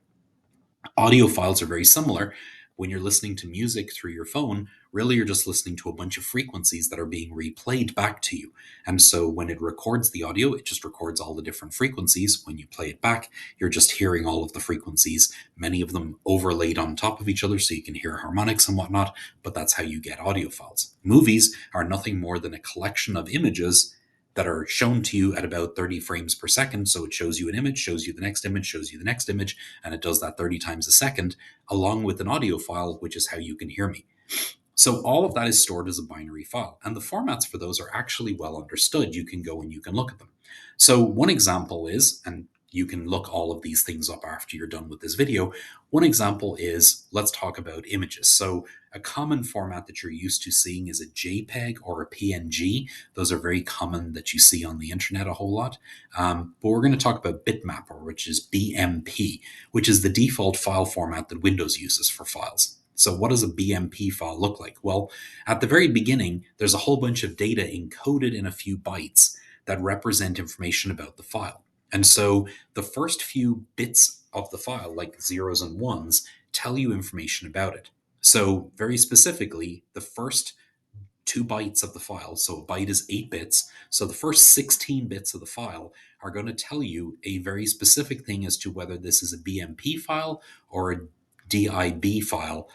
Audio files are very similar. When you're listening to music through your phone, really you're just listening to a bunch of frequencies that are being replayed back to you. And so when it records the audio, it just records all the different frequencies. When you play it back, you're just hearing all of the frequencies, many of them overlaid on top of each other so you can hear harmonics and whatnot, but that's how you get audio files. Movies are nothing more than a collection of images that are shown to you at about 30 frames per second. So it shows you an image, shows you the next image, shows you the next image, and it does that 30 times a second, along with an audio file, which is how you can hear me. So all of that is stored as a binary file, and the formats for those are actually well understood. You can go and you can look at them. So one example is, and you can look all of these things up after you're done with this video. One example is, let's talk about images. So A common format that you're used to seeing is a JPEG or a PNG. Those are very common that you see on the internet a whole lot. But we're going to talk about bitmap, which is BMP, which is the default file format that Windows uses for files. So, what does a BMP file look like? Well, at the very beginning, there's a whole bunch of data encoded in a few bytes that represent information about the file. And so, the first few bits of the file, like zeros and ones, tell you information about it. So, very specifically, the first 2 bytes of the file, so a byte is 8 bits, so the first 16 bits of the file are going to tell you a very specific thing as to whether this is a BMP file or a DIB file.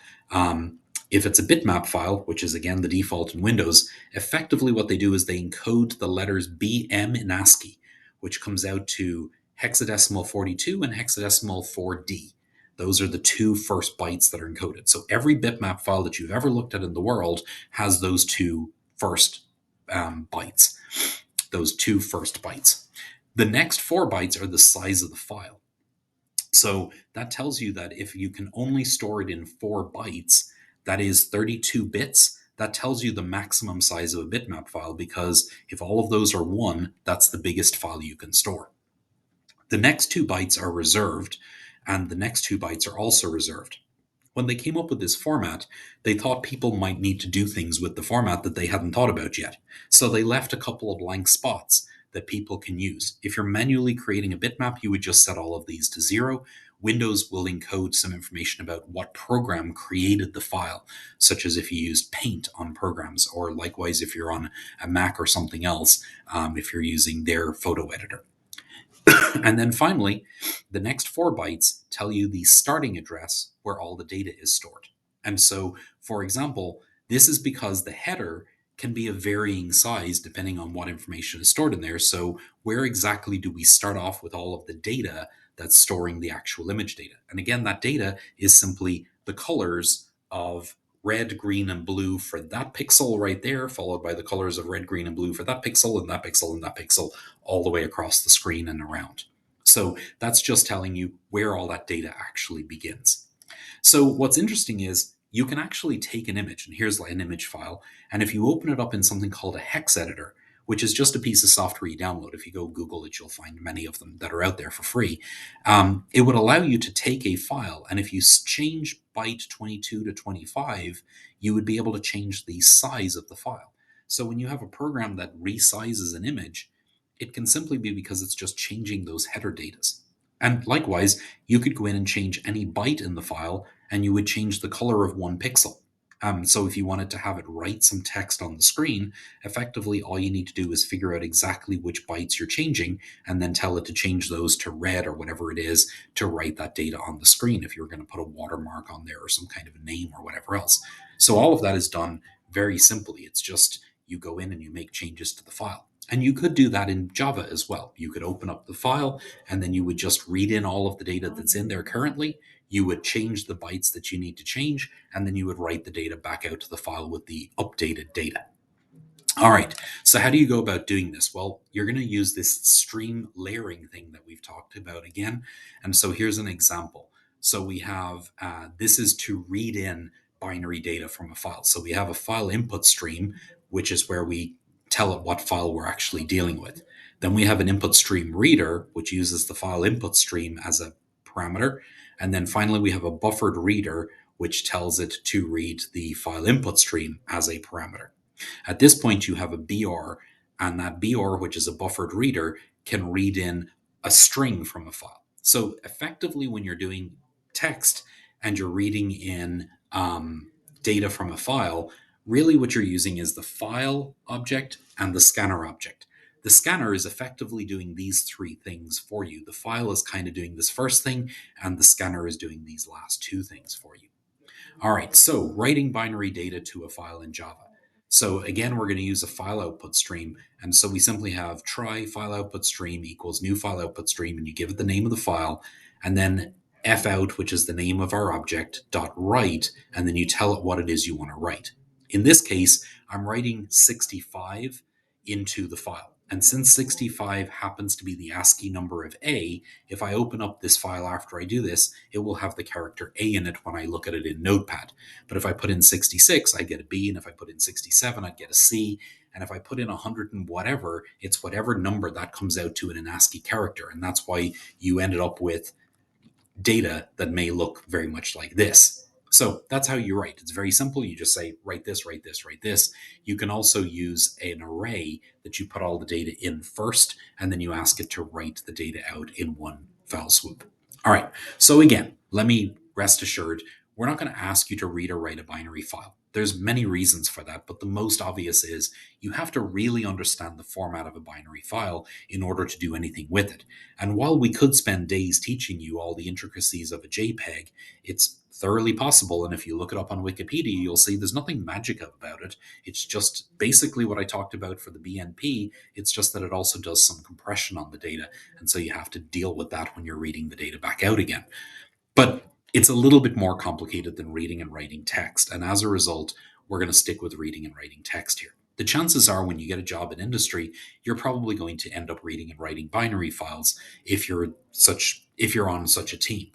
If it's a bitmap file, which is again the default in Windows, effectively what they do is they encode the letters BM in ASCII, which comes out to hexadecimal 42 and hexadecimal 4D. Those are the 2 first bytes that are encoded. So every bitmap file that you've ever looked at in the world has those 2 first bytes, those 2 first bytes. The next 4 bytes are the size of the file. So that tells you that if you can only store it in 4 bytes, that is 32 bits. That tells you the maximum size of a bitmap file, because if all of those are 1, that's the biggest file you can store. The next 2 bytes are reserved, and the next 2 bytes are also reserved. When they came up with this format, they thought people might need to do things with the format that they hadn't thought about yet. So they left a couple of blank spots that people can use. If you're manually creating a bitmap, you would just set all of these to 0. Windows will encode some information about what program created the file, such as if you used Paint on programs, or likewise if you're on a Mac or something else, if you're using their photo editor. And then finally, the next 4 bytes tell you the starting address where all the data is stored. And so, for example, this is because the header can be of varying size depending on what information is stored in there. So, where exactly do we start off with all of the data that's storing the actual image data? And again, that data is simply the colors of red, green, and blue for that pixel right there, followed by the colors of red, green, and blue for that pixel, and that pixel, and that pixel, all the way across the screen and around. So that's just telling you where all that data actually begins. So what's interesting is you can actually take an image, and here's like an image file, and if you open it up in something called a hex editor, which is just a piece of software you download. If you go Google it, you'll find many of them that are out there for free. It would allow you to take a file, and if you change byte 22 to 25, you would be able to change the size of the file. So when you have a program that resizes an image, it can simply be because it's just changing those header datas. And likewise, you could go in and change any byte in the file, and you would change the color of 1 pixel. So if you wanted to have it write some text on the screen, effectively all you need to do is figure out exactly which bytes you're changing, and then tell it to change those to red or whatever it is to write that data on the screen if you're going to put a watermark on there or some kind of a name or whatever else. So all of that is done very simply. It's just you go in and you make changes to the file. And you could do that in Java as well. You could open up the file, and then you would just read in all of the data that's in there currently. You would change the bytes that you need to change, and then you would write the data back out to the file with the updated data. All right, so how do you go about doing this? Well, you're going to use this stream layering thing that we've talked about again. And so here's an example. So we have, this is to read in binary data from a file. So we have a file input stream, which is where we tell it what file we're actually dealing with. Then we have an input stream reader, which uses the file input stream as a parameter. And then finally, we have a buffered reader, which tells it to read the file input stream as a parameter. At this point, you have a BR, and that BR, which is a buffered reader, can read in a string from a file. So effectively, when you're doing text and you're reading in data from a file, really what you're using is the file object and the scanner object. The scanner is effectively doing these 3 things for you. The file is kind of doing this first thing, and the scanner is doing these last 2 things for you. All right, so writing binary data to a file in Java. So again, we're going to use a file output stream. And so we simply have try file output stream equals new file output stream, and you give it the name of the file, and then fout, which is the name of our object, dot write, and then you tell it what it is you want to write. In this case, I'm writing 65 into the file. And since 65 happens to be the ASCII number of A, if I open up this file after I do this, it will have the character A in it when I look at it in Notepad. But if I put in 66, I get a B, and if I put in 67, I'd get a C. And if I put in 100 and whatever, it's whatever number that comes out to in an ASCII character. And that's why you ended up with data that may look very much like this. So that's how you write. It's very simple. You just say, write this, write this, write this. You can also use an array that you put all the data in first, and then you ask it to write the data out in one fell swoop. All right. So again, let me rest assured, we're not going to ask you to read or write a binary file. There's many reasons for that, but the most obvious is you have to really understand the format of a binary file in order to do anything with it. And while we could spend days teaching you all the intricacies of a JPEG, it's thoroughly possible. And if you look it up on Wikipedia, you'll see there's nothing magic about it. It's just basically what I talked about for the BNP. It's just that it also does some compression on the data. And so you have to deal with that when you're reading the data back out again. But it's a little bit more complicated than reading and writing text. And as a result, we're going to stick with reading and writing text here. The chances are when you get a job in industry, you're probably going to end up reading and writing binary files if you're on such a team.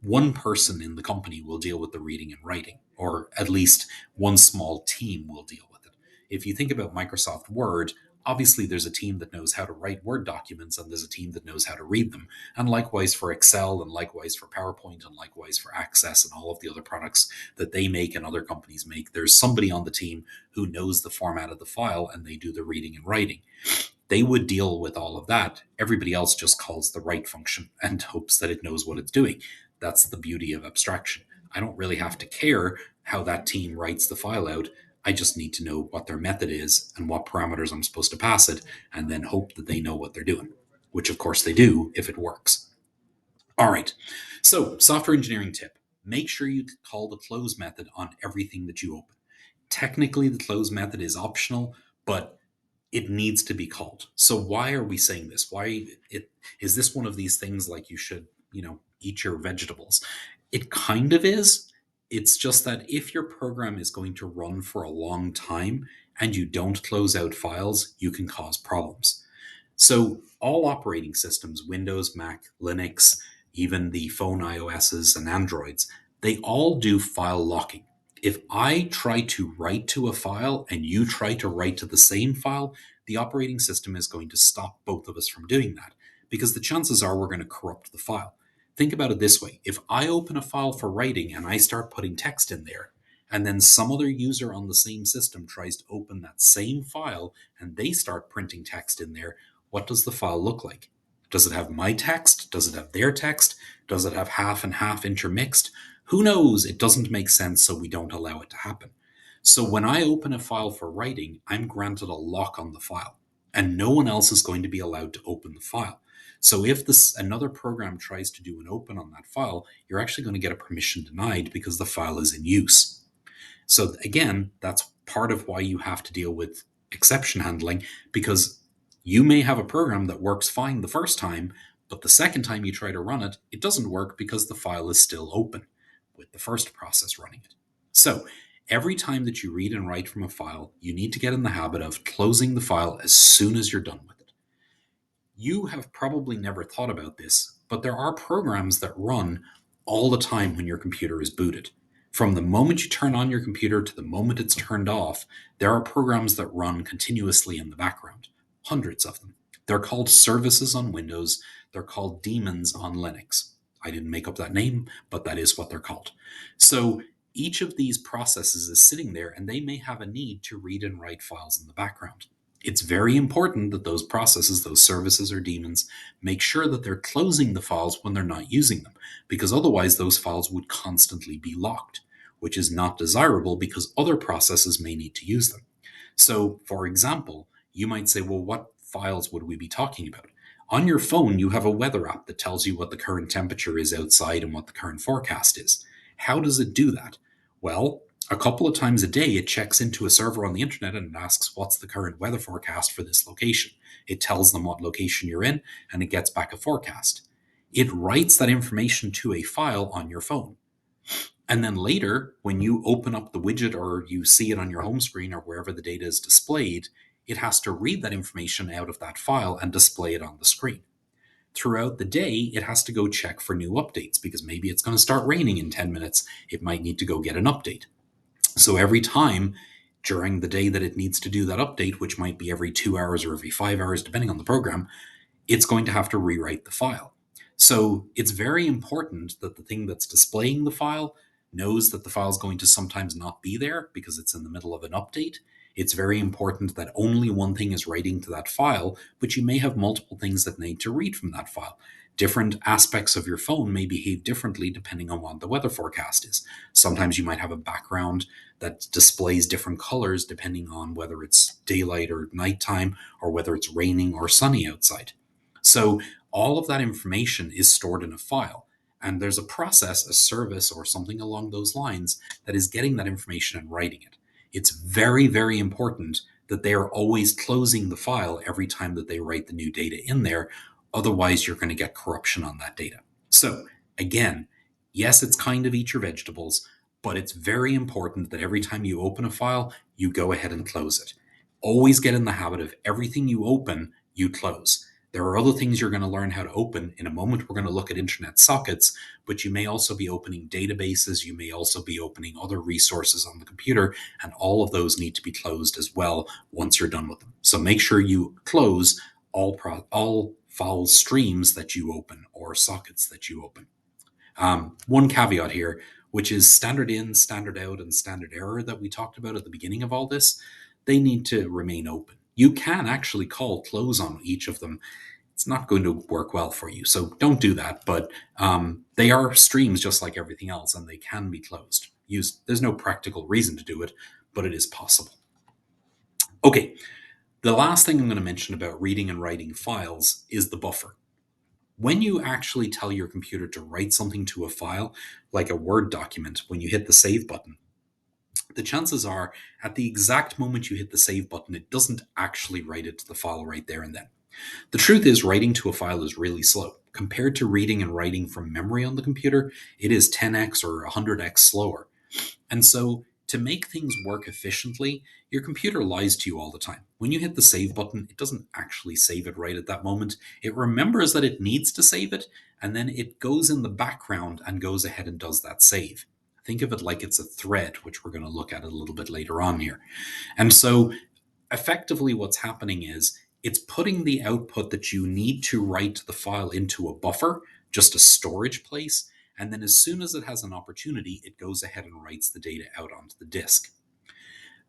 One person in the company will deal with the reading and writing, or at least one small team will deal with it. If you think about Microsoft Word, obviously there's a team that knows how to write Word documents and there's a team that knows how to read them. And likewise for Excel, and likewise for PowerPoint, and likewise for Access and all of the other products that they make and other companies make. There's somebody on the team who knows the format of the file and they do the reading and writing. They would deal with all of that. Everybody else just calls the write function and hopes that it knows what it's doing. That's the beauty of abstraction. I don't really have to care how that team writes the file out. I just need to know what their method is and what parameters I'm supposed to pass it, and then hope that they know what they're doing, which of course they do if it works. All right. So, software engineering tip, make sure you call the close method on everything that you open. Technically, the close method is optional, but it needs to be called. So why are we saying this? Why it is this one of these things like you should, eat your vegetables? It kind of is. It's just that if your program is going to run for a long time and you don't close out files, you can cause problems. So all operating systems, Windows, Mac, Linux, even the phone iOSs and Androids, they all do file locking. If I try to write to a file and you try to write to the same file, the operating system is going to stop both of us from doing that because the chances are we're going to corrupt the file. Think about it this way. If I open a file for writing and I start putting text in there, and then some other user on the same system tries to open that same file and they start printing text in there, what does the file look like? Does it have my text? Does it have their text? Does it have half and half intermixed? Who knows? It doesn't make sense, so we don't allow it to happen. So when I open a file for writing, I'm granted a lock on the file, and no one else is going to be allowed to open the file. So if another program tries to do an open on that file, you're actually going to get a permission denied because the file is in use. So again, that's part of why you have to deal with exception handling, because you may have a program that works fine the first time, but the second time you try to run it, it doesn't work because the file is still open with the first process running it. So every time that you read and write from a file, you need to get in the habit of closing the file as soon as you're done with it. You have probably never thought about this, but there are programs that run all the time when your computer is booted. From the moment you turn on your computer to the moment it's turned off, there are programs that run continuously in the background. Hundreds of them. They're called services on Windows. They're called daemons on Linux. I didn't make up that name, but that is what they're called. So each of these processes is sitting there and they may have a need to read and write files in the background. It's very important that those processes, those services or daemons, make sure that they're closing the files when they're not using them, because otherwise those files would constantly be locked, which is not desirable because other processes may need to use them. So, for example, you might say, well, what files would we be talking about? On your phone, you have a weather app that tells you what the current temperature is outside and what the current forecast is. How does it do that? Well, a couple of times a day, it checks into a server on the internet and asks what's the current weather forecast for this location. It tells them what location you're in and it gets back a forecast. It writes that information to a file on your phone. And then later, when you open up the widget or you see it on your home screen or wherever the data is displayed, it has to read that information out of that file and display it on the screen. Throughout the day, it has to go check for new updates because maybe it's going to start raining in 10 minutes. It might need to go get an update. So every time during the day that it needs to do that update, which might be every 2 hours or every 5 hours, depending on the program, it's going to have to rewrite the file. So it's very important that the thing that's displaying the file knows that the file is going to sometimes not be there because it's in the middle of an update. It's very important that only one thing is writing to that file, but you may have multiple things that need to read from that file. Different aspects of your phone may behave differently depending on what the weather forecast is. Sometimes you might have a background that displays different colors depending on whether it's daylight or nighttime or whether it's raining or sunny outside. So all of that information is stored in a file. And there's a process, a service, or something along those lines that is getting that information and writing it. It's very, very important that they are always closing the file every time that they write the new data in there. Otherwise, you're going to get corruption on that data. So, again, yes, it's kind of eat your vegetables, but it's very important that every time you open a file, you go ahead and close it. Always get in the habit of everything you open, you close. There are other things you're going to learn how to open. In a moment, we're going to look at internet sockets, but you may also be opening databases. You may also be opening other resources on the computer, and all of those need to be closed as well once you're done with them. So make sure you close all file streams that you open or sockets that you open. One caveat here, which is standard in, standard out, and standard error that we talked about at the beginning of all this, they need to remain open. You can actually call close on each of them. It's not going to work well for you, so don't do that. But they are streams just like everything else, and they can be closed. There's no practical reason to do it, but it is possible. Okay, the last thing I'm going to mention about reading and writing files is the buffer. When you actually tell your computer to write something to a file, like a Word document, when you hit the save button, the chances are at the exact moment you hit the save button, it doesn't actually write it to the file right there and then. The truth is, writing to a file is really slow. Compared to reading and writing from memory on the computer, it is 10x or 100x slower. And so, to make things work efficiently, your computer lies to you all the time. When you hit the save button, it doesn't actually save it right at that moment. It remembers that it needs to save it, and then it goes in the background and goes ahead and does that save. Think of it like it's a thread, which we're going to look at a little bit later on here. And so, effectively, what's happening is it's putting the output that you need to write to the file into a buffer, just a storage place, and then as soon as it has an opportunity, it goes ahead and writes the data out onto the disk.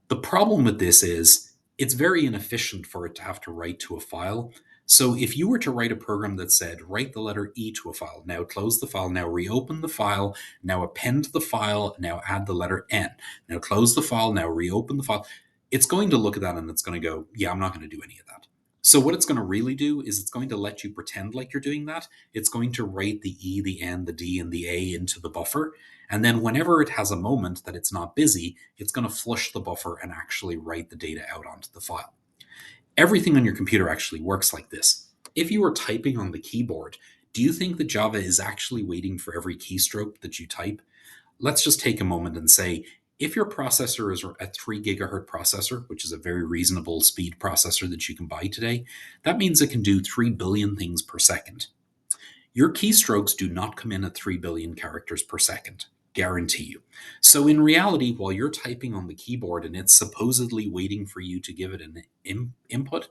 The problem with this is it's very inefficient for it to have to write to a file. So if you were to write a program that said, write the letter E to a file, now close the file, now reopen the file, now append the file, now add the letter N, now close the file, now reopen the file, it's going to look at that and it's going to go, yeah, I'm not going to do any of that. So what it's going to really do is it's going to let you pretend like you're doing that. It's going to write the E, the N, the D, and the A into the buffer. And then whenever it has a moment that it's not busy, it's going to flush the buffer and actually write the data out onto the file. Everything on your computer actually works like this. If you are typing on the keyboard, do you think that Java is actually waiting for every keystroke that you type? Let's just take a moment and say, if your processor is a 3 gigahertz processor, which is a very reasonable speed processor that you can buy today, that means it can do 3 billion things per second. Your keystrokes do not come in at 3 billion characters per second, guarantee you. So in reality, while you're typing on the keyboard and it's supposedly waiting for you to give it an input,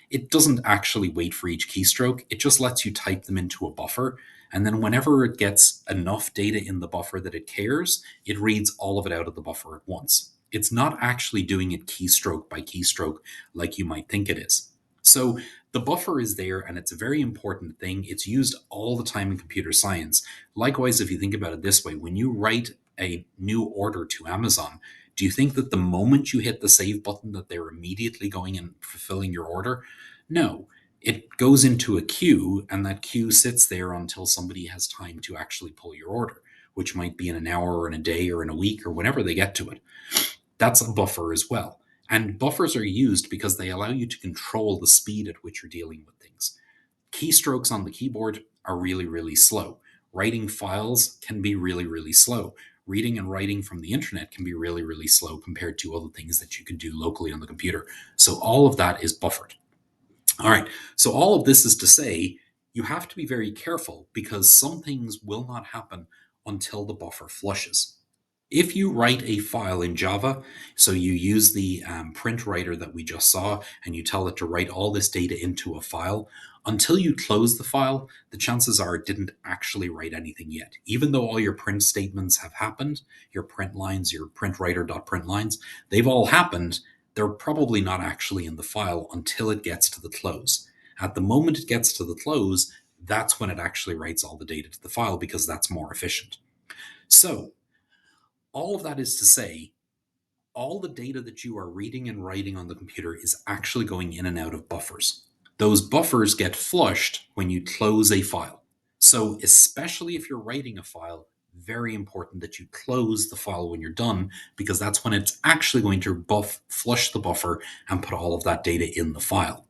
it doesn't actually wait for each keystroke. It just lets you type them into a buffer. And then whenever it gets enough data in the buffer that it cares, it reads all of it out of the buffer at once. It's not actually doing it keystroke by keystroke like you might think it is. So the buffer is there and it's a very important thing. It's used all the time in computer science. Likewise, if you think about it this way, when you write a new order to Amazon, do you think that the moment you hit the save button that they're immediately going and fulfilling your order? No. It goes into a queue and that queue sits there until somebody has time to actually pull your order, which might be in an hour or in a day or in a week or whenever they get to it. That's a buffer as well. And buffers are used because they allow you to control the speed at which you're dealing with things. Keystrokes on the keyboard are really, really slow. Writing files can be really, really slow. reading and writing from the internet can be really, really slow compared to other things that you can do locally on the computer. So all of that is buffered. All right. So all of this is to say you have to be very careful because some things will not happen until the buffer flushes. If you write a file in Java, so you use the print writer that we just saw, and you tell it to write all this data into a file, until you close the file, the chances are it didn't actually write anything yet. Even though all your print statements have happened, your print lines, your print writer.print lines, they've all happened, they're probably not actually in the file until it gets to the close. At the moment it gets to the close, that's when it actually writes all the data to the file because that's more efficient. So, all of that is to say, all the data that you are reading and writing on the computer is actually going in and out of buffers. Those buffers get flushed when you close a file. So, especially if you're writing a file, very important that you close the file when you're done because that's when it's actually going to flush the buffer and put all of that data in the file.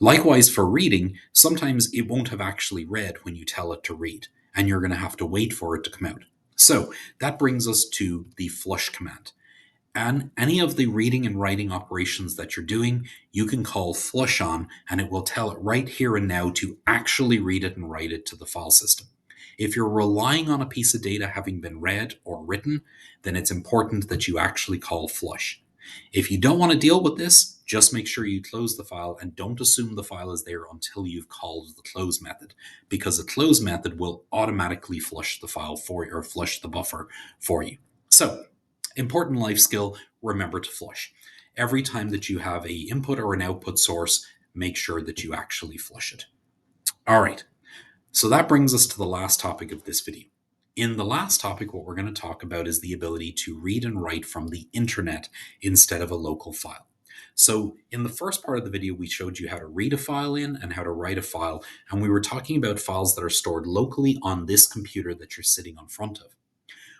Likewise, for reading, sometimes it won't have actually read when you tell it to read, and you're going to have to wait for it to come out. So that brings us to the flush command. And any of the reading and writing operations that you're doing, you can call flush on, and it will tell it right here and now to actually read it and write it to the file system. If you're relying on a piece of data having been read or written, then it's important that you actually call flush. If you don't want to deal with this, just make sure you close the file and don't assume the file is there until you've called the close method, because the close method will automatically flush the file for you or flush the buffer for you. So, important life skill, remember to flush. Every time that you have a input or an output source, make sure that you actually flush it. All right. So that brings us to the last topic of this video. In the last topic, what we're going to talk about is the ability to read and write from the internet instead of a local file. So, in the first part of the video, we showed you how to read a file in and how to write a file, and we were talking about files that are stored locally on this computer that you're sitting in front of.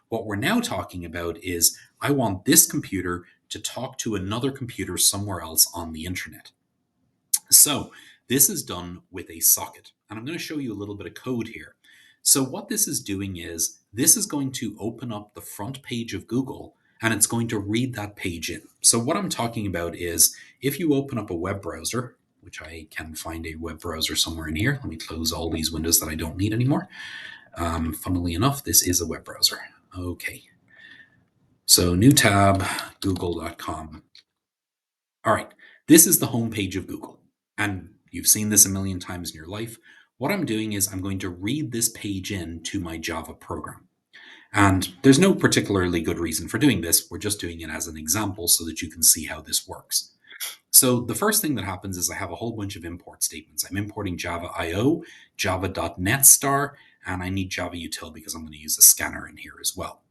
What we're now talking about is I want this computer to talk to another computer somewhere else on the internet. So this is done with a socket. And I'm going to show you a little bit of code here. So what this is doing is this is going to open up the front page of Google and it's going to read that page in. So what I'm talking about is if you open up a web browser, which I can find a web browser somewhere in here. Let me close all these windows that I don't need anymore. Funnily enough, this is a web browser. Okay. So new tab, google.com. All right, this is the homepage of Google. And you've seen this a million times in your life. What I'm doing is I'm going to read this page in to my Java program. And there's no particularly good reason for doing this. We're just doing it as an example so that you can see how this works. So the first thing that happens is I have a whole bunch of import statements. I'm importing Java IO, Java.NET Star, and I need Java util because I'm going to use a scanner in here as well.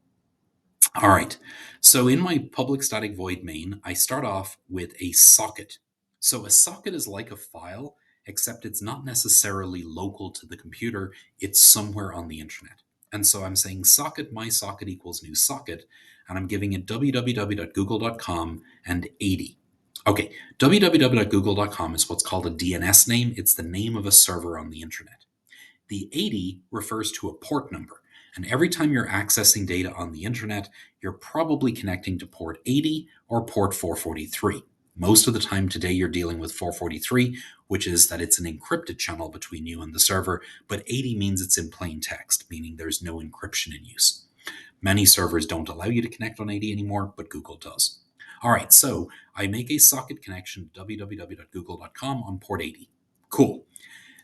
All right. So in my public static void main, I start off with a socket. So a socket is like a file, except it's not necessarily local to the computer. It's somewhere on the internet. And so I'm saying socket my socket equals new socket, and I'm giving it www.google.com and 80. Okay, www.google.com is what's called a DNS name. It's the name of a server on the internet. The 80 refers to a port number. And every time you're accessing data on the internet, you're probably connecting to port 80 or port 443. Most of the time today, you're dealing with 443, which is that it's an encrypted channel between you and the server, but 80 means it's in plain text, meaning there's no encryption in use. Many servers don't allow you to connect on 80 anymore, but Google does. All right, so I make a socket connection to www.google.com on port 80. Cool.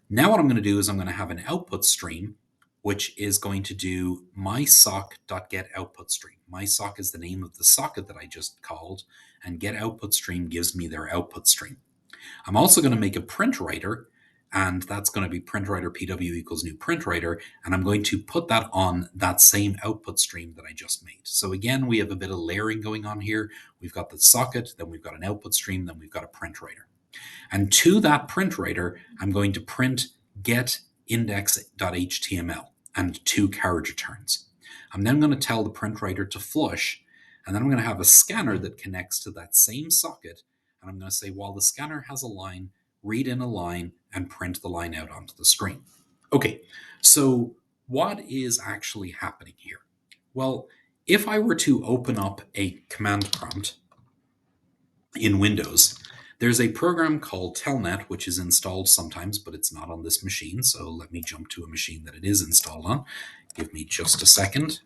Now what I'm going to do is I'm going to have an output stream, which is going to do mysock.getOutputStream. Mysock is the name of the socket that I just called, and getOutputStream gives me their output stream. I'm also going to make a print writer, and that's going to be print writer pw equals new print writer, and I'm going to put that on that same output stream that I just made. So again, we have a bit of layering going on here. We've got the socket, then we've got an output stream, then we've got a print writer. And to that print writer, I'm going to print get index.html and 2 carriage returns. I'm then going to tell the print writer to flush, and then I'm going to have a scanner that connects to that same socket, and I'm going to say, while the scanner has a line, read in a line and print the line out onto the screen. Okay, so what is actually happening here? Well, If I were to open up a command prompt in Windows, there's a program called Telnet, which is installed sometimes, but it's not on this machine. So let me jump to a machine that it is installed on. Give me just a second.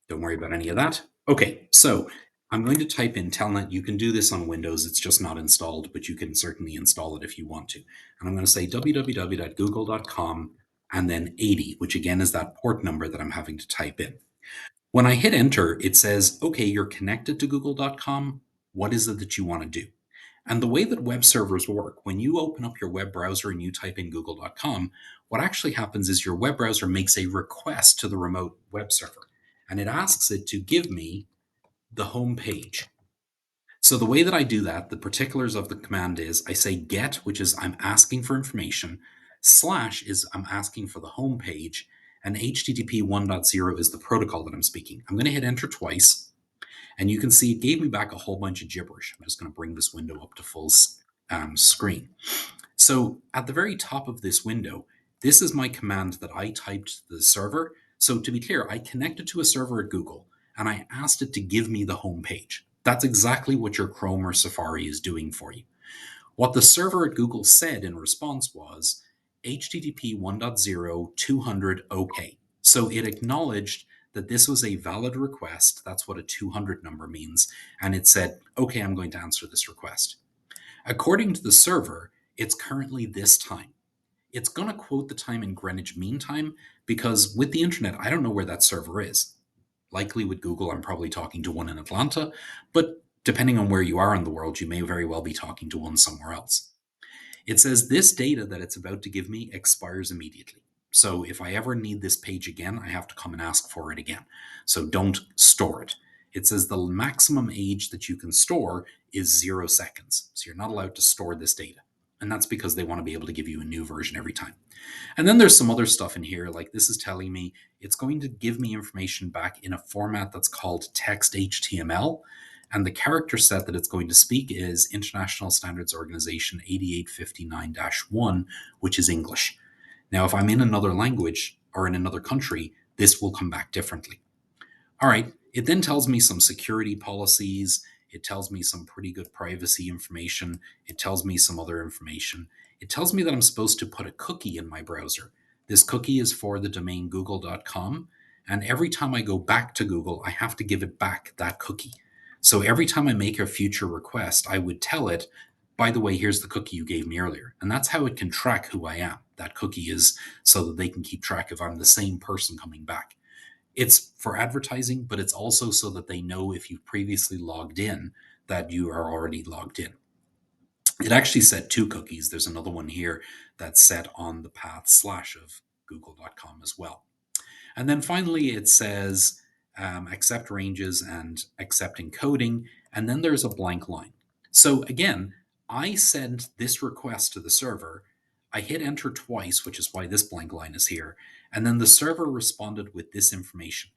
Don't worry about any of that. Okay, so I'm going to type in Telnet. You can do this on Windows. It's just not installed, but you can certainly install it if you want to. And I'm going to say www.google.com and then 80, which again is that port number that I'm having to type in. When I hit enter, it says, okay, you're connected to google.com. What is it that you want to do? And the way that web servers work, when you open up your web browser and you type in google.com, what actually happens is your web browser makes a request to the remote web server, and it asks it to give me the home page. So the way that I do that, the particulars of the command is I say get, which is I'm asking for information, slash is I'm asking for the home page, and HTTP 1.0 is the protocol that I'm speaking. I'm going to hit enter twice, and you can see it gave me back a whole bunch of gibberish. I'm just going to bring this window up to full screen. So at the very top of this window, this is my command that I typed to the server. So to be clear, I connected to a server at Google and I asked it to give me the home page. That's exactly what your Chrome or Safari is doing for you. What the server at Google said in response was HTTP 1.0 200 OK. So it acknowledged that this was a valid request. That's what a 200 number means. And it said, OK, I'm going to answer this request. According to the server, it's currently this time. It's going to quote the time in Greenwich Mean Time because with the internet, I don't know where that server is. Likely with Google, I'm probably talking to one in Atlanta, but depending on where you are in the world, you may very well be talking to one somewhere else. It says this data that it's about to give me expires immediately. So if I ever need this page again, I have to come and ask for it again. So don't store it. It says the maximum age that you can store is 0 seconds. So you're not allowed to store this data. And that's because they want to be able to give you a new version every time. And then there's some other stuff in here, like this is telling me it's going to give me information back in a format that's called text HTML. And the character set that it's going to speak is International Standards Organization 8859 1, which is English. Now, if I'm in another language or in another country, this will come back differently. All right, it then tells me some security policies. It tells me some pretty good privacy information. It tells me some other information. It tells me that I'm supposed to put a cookie in my browser. This cookie is for the domain google.com. And every time I go back to Google, I have to give it back that cookie. So every time I make a future request, I would tell it, by the way, here's the cookie you gave me earlier. And that's how it can track who I am. That cookie is so that they can keep track if I'm the same person coming back. It's for advertising, but it's also so that they know if you've previously logged in that you are already logged in. It actually set two cookies. There's another one here that's set on the path slash of google.com as well. And then finally, it says accept ranges and accept encoding. And then there's a blank line. So again, I sent this request to the server. I hit enter twice, which is why this blank line is here. And then the server responded with this information.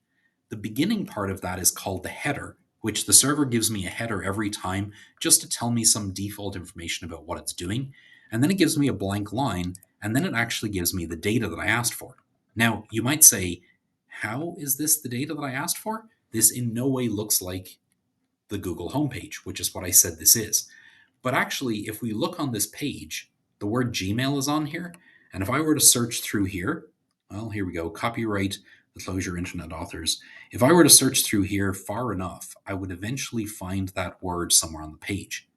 The beginning part of that is called the header, which the server gives me a header every time just to tell me some default information about what it's doing. And then it gives me a blank line, and then it actually gives me the data that I asked for. Now, you might say, how is this the data that I asked for? This in no way looks like the Google homepage, which is what I said this is. But actually, if we look on this page, the word Gmail is on here. And if I were to search through here, well, here we go, copyright, the Closure Internet Authors. If I were to search through here far enough, I would eventually find that word somewhere on the page.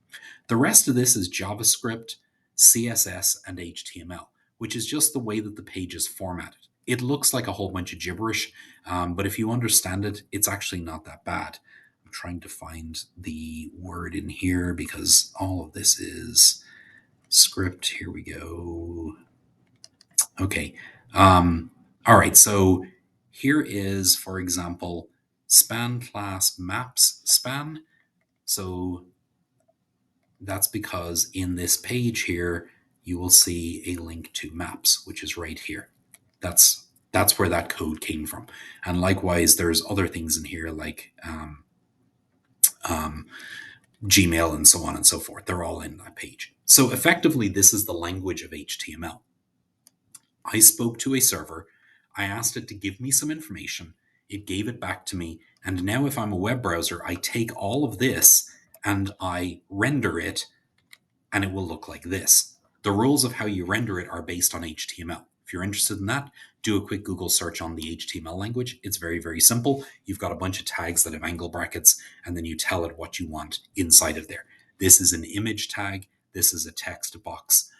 The rest of this is JavaScript, CSS, and HTML, which is just the way that the page is formatted. It looks like a whole bunch of gibberish, but if you understand it, it's actually not that bad. I'm trying to find the word in here because all of this is script. Here we go. Okay. All right. So here is, for example, span class maps span. So that's because in this page here, you will see a link to maps, which is right here. That's where that code came from. And likewise, there's other things in here like um, Gmail and so on and so forth. They're all in that page. So effectively, this is the language of HTML. I spoke to a server. I asked it to give me some information. It gave it back to me. And now, if I'm a web browser, I take all of this and I render it, and it will look like this. The rules of how you render it are based on HTML. If you're interested in that, do a quick Google search on the HTML language. It's very, very simple. You've got a bunch of tags that have angle brackets, and then you tell it what you want inside of there. This is an image tag. This is a text box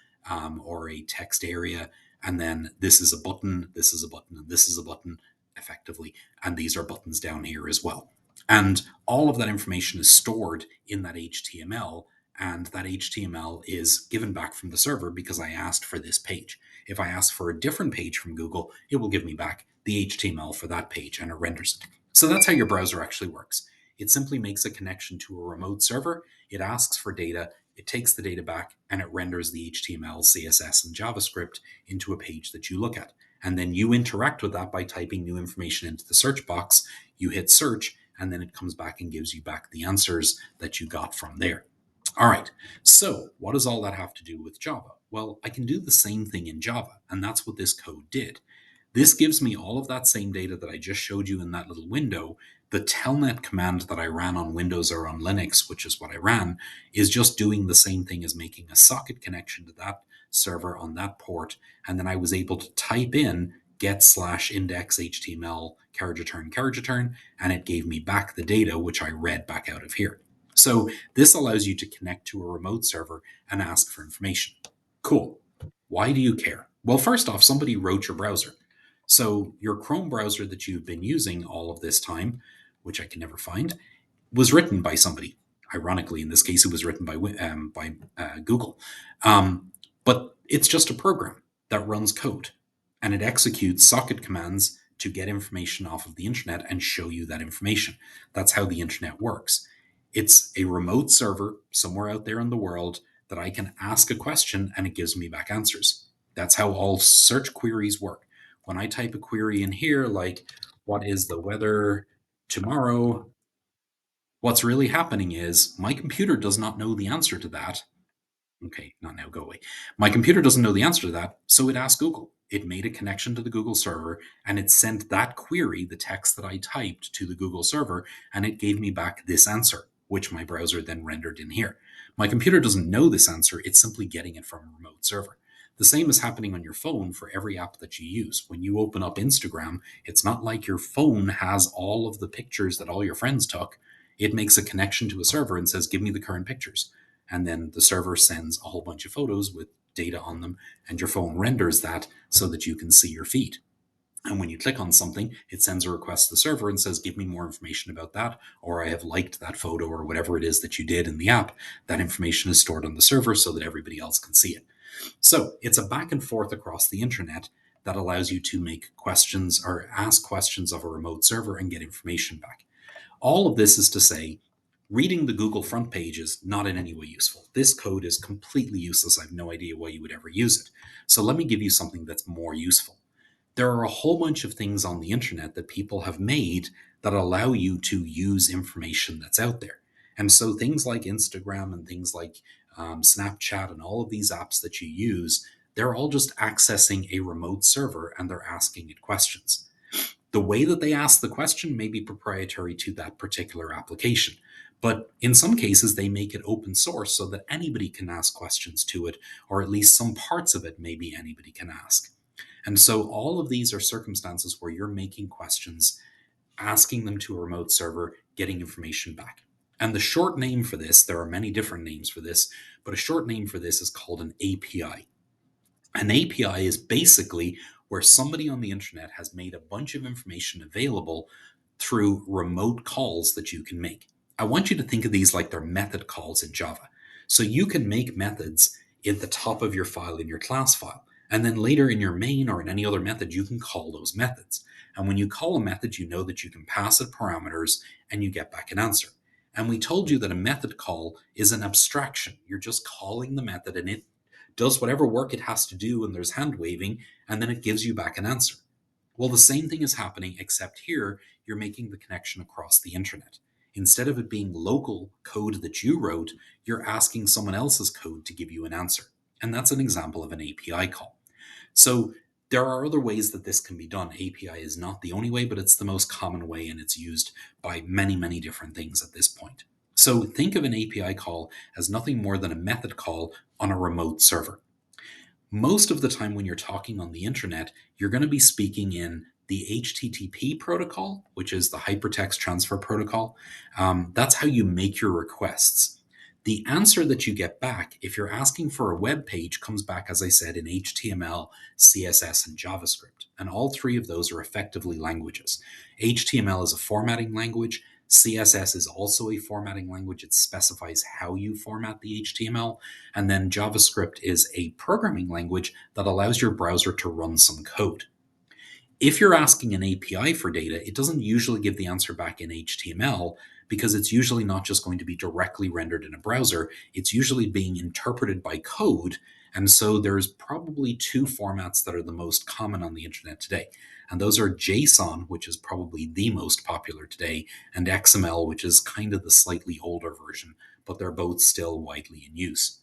or a text area. And then this is a button, this is a button, and this is a button, effectively. And these are buttons down here as well. And all of that information is stored in that HTML, and that HTML is given back from the server because I asked for this page. If I ask for a different page from Google, it will give me back the HTML for that page and it renders it. So that's how your browser actually works. It simply makes a connection to a remote server, it asks for data, it takes the data back, and it renders the HTML, CSS, and JavaScript into a page that you look at. And then you interact with that by typing new information into the search box. You hit search, and then it comes back and gives you back the answers that you got from there. All right, so what does all that have to do with Java? Well, I can do the same thing in Java, and that's what this code did. This gives me all of that same data that I just showed you in that little window. The telnet command that I ran on Windows or on Linux, which is what I ran, is just doing the same thing as making a socket connection to that server on that port. And then I was able to type in get/index HTML carriage return, and it gave me back the data, which I read back out of here. So this allows you to connect to a remote server and ask for information. Cool. Why do you care? Well, first off, somebody wrote your browser. So your Chrome browser that you've been using all of this time, which I can never find, was written by somebody. Ironically, in this case, it was written by Google. But it's just a program that runs code, and it executes socket commands to get information off of the internet and show you that information. That's how the internet works. It's a remote server somewhere out there in the world that I can ask a question and it gives me back answers. That's how all search queries work. When I type a query in here, like, what is the weather tomorrow? What's really happening is my computer does not know the answer to that. Okay, not now, go away. My computer doesn't know the answer to that, so it asked Google. It made a connection to the Google server and it sent that query, the text that I typed, to the Google server, and it gave me back this answer, which my browser then rendered in here. My computer doesn't know this answer, it's simply getting it from a remote server. The same is happening on your phone for every app that you use. When you open up Instagram, it's not like your phone has all of the pictures that all your friends took. It makes a connection to a server and says, give me the current pictures. And then the server sends a whole bunch of photos with data on them, and your phone renders that so that you can see your feed. And when you click on something, it sends a request to the server and says, give me more information about that, or I have liked that photo, or whatever it is that you did in the app. That information is stored on the server so that everybody else can see it. So it's a back and forth across the internet that allows you to make questions or ask questions of a remote server and get information back. All of this is to say, reading the Google front page is not in any way useful. This code is completely useless. I have no idea why you would ever use it. So let me give you something that's more useful. There are a whole bunch of things on the internet that people have made that allow you to use information that's out there. And so things like Instagram and things like Snapchat and all of these apps that you use, they're all just accessing a remote server and they're asking it questions. The way that they ask the question may be proprietary to that particular application. But in some cases, they make it open source so that anybody can ask questions to it, or at least some parts of it maybe anybody can ask. And so all of these are circumstances where you're making questions, asking them to a remote server, getting information back. And the short name for this, there are many different names for this, but a short name for this is called an API. An API is basically where somebody on the internet has made a bunch of information available through remote calls that you can make. I want you to think of these like they're method calls in Java. So you can make methods at the top of your file in your class file. And then later in your main or in any other method, you can call those methods. And when you call a method, you know that you can pass it parameters and you get back an answer. And we told you that a method call is an abstraction. You're just calling the method and it does whatever work it has to do, and there's hand waving, and then it gives you back an answer. Well, the same thing is happening, except here you're making the connection across the internet. Instead of it being local code that you wrote, you're asking someone else's code to give you an answer. And that's an example of an API call. So There are other ways that this can be done. API is not the only way, but it's the most common way, and it's used by many, many different things at this point. So think of an API call as nothing more than a method call on a remote server. Most of the time when you're talking on the internet, you're going to be speaking in the HTTP protocol, which is the hypertext transfer protocol. That's how you make your requests. The answer that you get back, if you're asking for a web page, comes back, as I said, in HTML, CSS, and JavaScript. And all three of those are effectively languages. HTML is a formatting language. CSS is also a formatting language. It specifies how you format the HTML. And then JavaScript is a programming language that allows your browser to run some code. If you're asking an API for data, it doesn't usually give the answer back in HTML because it's usually not just going to be directly rendered in a browser. It's usually being interpreted by code. And so there's probably two formats that are the most common on the internet today. And those are JSON, which is probably the most popular today, and XML, which is kind of the slightly older version, but they're both still widely in use.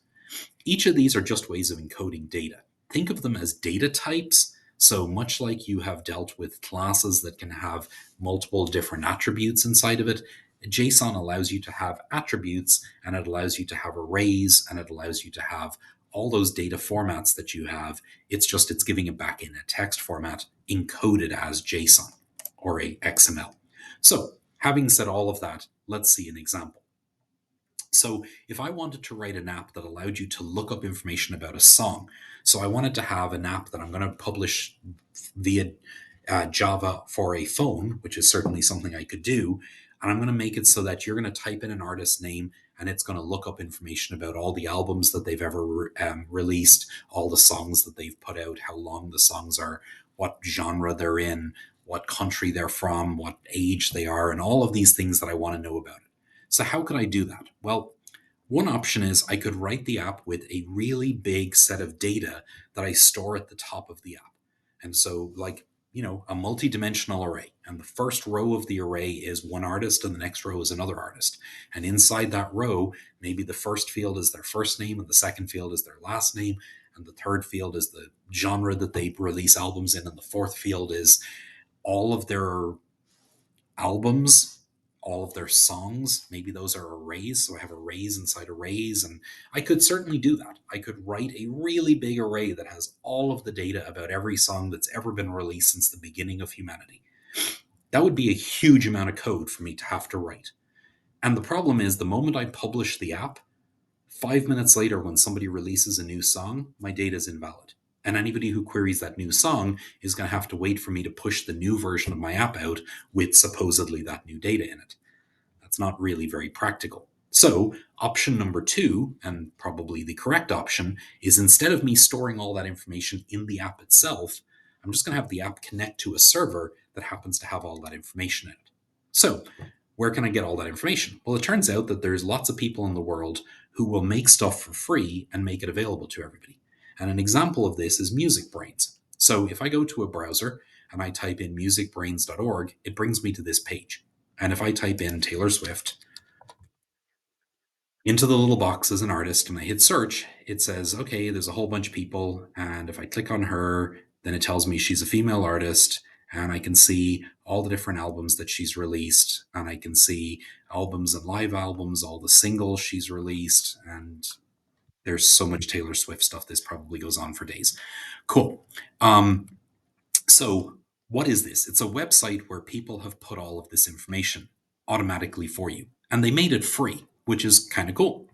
Each of these are just ways of encoding data. Think of them as data types. So much like you have dealt with classes that can have multiple different attributes inside of it, JSON allows you to have attributes, and it allows you to have arrays, and it allows you to have all those data formats that you have. It's giving it back in a text format encoded as JSON or a XML. So having said all of that, let's see an example. So if I wanted to write an app that allowed you to look up information about a song, so I wanted to have an app that I'm going to publish via Java for a phone, which is certainly something I could do, and I'm going to make it so that you're going to type in an artist's name and it's going to look up information about all the albums that they've ever released, all the songs that they've put out, how long the songs are, what genre they're in, what country they're from, what age they are, and all of these things that I want to know about it. So, how could I do that? Well, one option is I could write the app with a really big set of data that I store at the top of the app. And so, like, a multi-dimensional array. And the first row of the array is one artist, and the next row is another artist. And inside that row, maybe the first field is their first name, and the second field is their last name, and the third field is the genre that they release albums in, and the fourth field is all of their albums, all of their songs. Maybe those are arrays. So I have arrays inside arrays. And I could certainly do that. I could write a really big array that has all of the data about every song that's ever been released since the beginning of humanity. That would be a huge amount of code for me to have to write. And the problem is, the moment I publish the app, 5 minutes later, when somebody releases a new song, my data is invalid. And anybody who queries that new song is going to have to wait for me to push the new version of my app out with supposedly that new data in it. That's not really very practical. So, option number two, and probably the correct option, is instead of me storing all that information in the app itself, I'm just going to have the app connect to a server that happens to have all that information in it. So, where can I get all that information? Well, it turns out that there's lots of people in the world who will make stuff for free and make it available to everybody. And an example of this is MusicBrainz. So if I go to a browser and I type in musicbrainz.org, it brings me to this page. And if I type in Taylor Swift into the little box as an artist and I hit search, it says, okay, there's a whole bunch of people. And if I click on her, then it tells me she's a female artist. And I can see all the different albums that she's released. And I can see albums and live albums, all the singles she's released. And there's so much Taylor Swift stuff. This probably goes on for days. Cool. Um, so, what is this? It's a website where people have put all of this information automatically for you, and they made it free, which is kind of cool.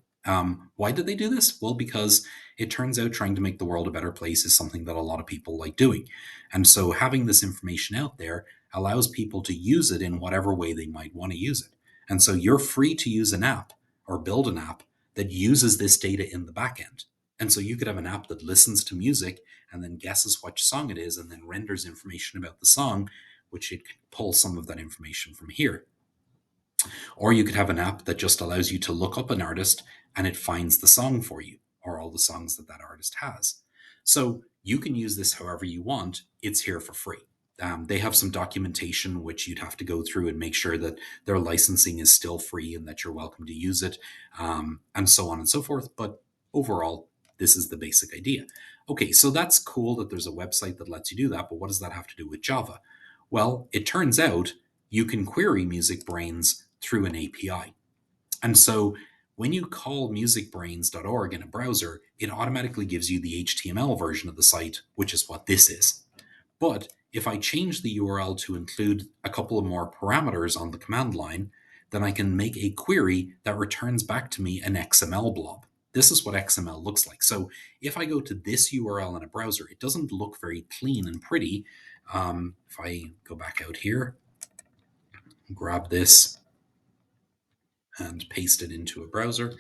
Why did they do this? Well, because it turns out trying to make the world a better place is something that a lot of people like doing. And so, having this information out there allows people to use it in whatever way they might want to use it. And so, you're free to use an app or build an app that uses this data in the back end. And so, you could have an app that listens to music and then guesses which song it is and then renders information about the song, which it can pull some of that information from here. Or you could have an app that just allows you to look up an artist and it finds the song for you or all the songs that that artist has. So you can use this however you want. It's here for free. They have some documentation which you'd have to go through and make sure that their licensing is still free and that you're welcome to use it, and so on and so forth. But overall, this is the basic idea. Okay, so that's cool that there's a website that lets you do that, but what does that have to do with Java? Well, it turns out you can query MusicBrainz through an API. And so when you call musicbrains.org in a browser, it automatically gives you the HTML version of the site, which is what this is. But if I change the URL to include a couple of more parameters on the command line, then I can make a query that returns back to me an XML blob. This is what XML looks like. So if I go to this URL in a browser, it doesn't look very clean and pretty. If I go back out here, grab this and paste it into a browser,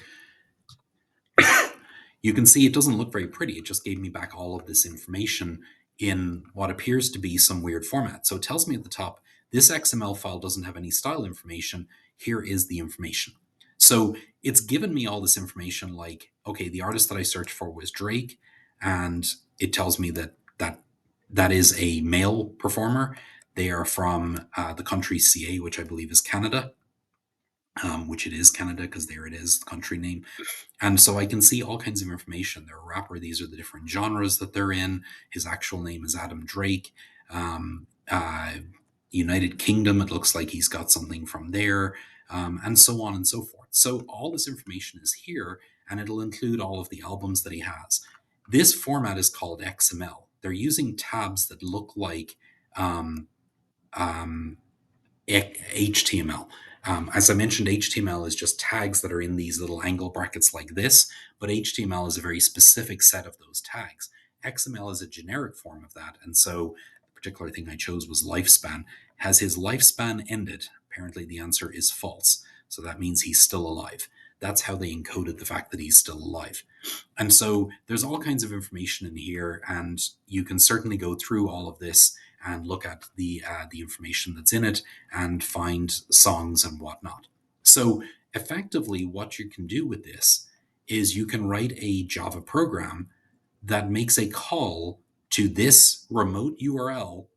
you can see it doesn't look very pretty. It just gave me back all of this information in what appears to be some weird format. So it tells me at the top, this XML file doesn't have any style information. Here is the information. So it's given me all this information like, okay, the artist that I searched for was Drake, and it tells me that is a male performer. They are from the country CA, which I believe is Canada, which it is Canada because there it is, the country name. And so I can see all kinds of information. They're a rapper. These are the different genres that they're in. His actual name is Adam Drake. Um, uh, United Kingdom, it looks like he's got something from there, and so on and so forth. So all this information is here, and it'll include all of the albums that he has. This format is called XML. They're using tabs that look like um, um, HTML. As I mentioned, HTML is just tags that are in these little angle brackets like this, but HTML is a very specific set of those tags. XML is a generic form of that, and so the particular thing I chose was lifespan. Has his lifespan ended? Apparently, the answer is false. So that means he's still alive. That's how they encoded the fact that he's still alive. And so there's all kinds of information in here, and you can certainly go through all of this and look at the information that's in it and find songs and whatnot. So effectively, what you can do with this is you can write a Java program that makes a call to this remote URL,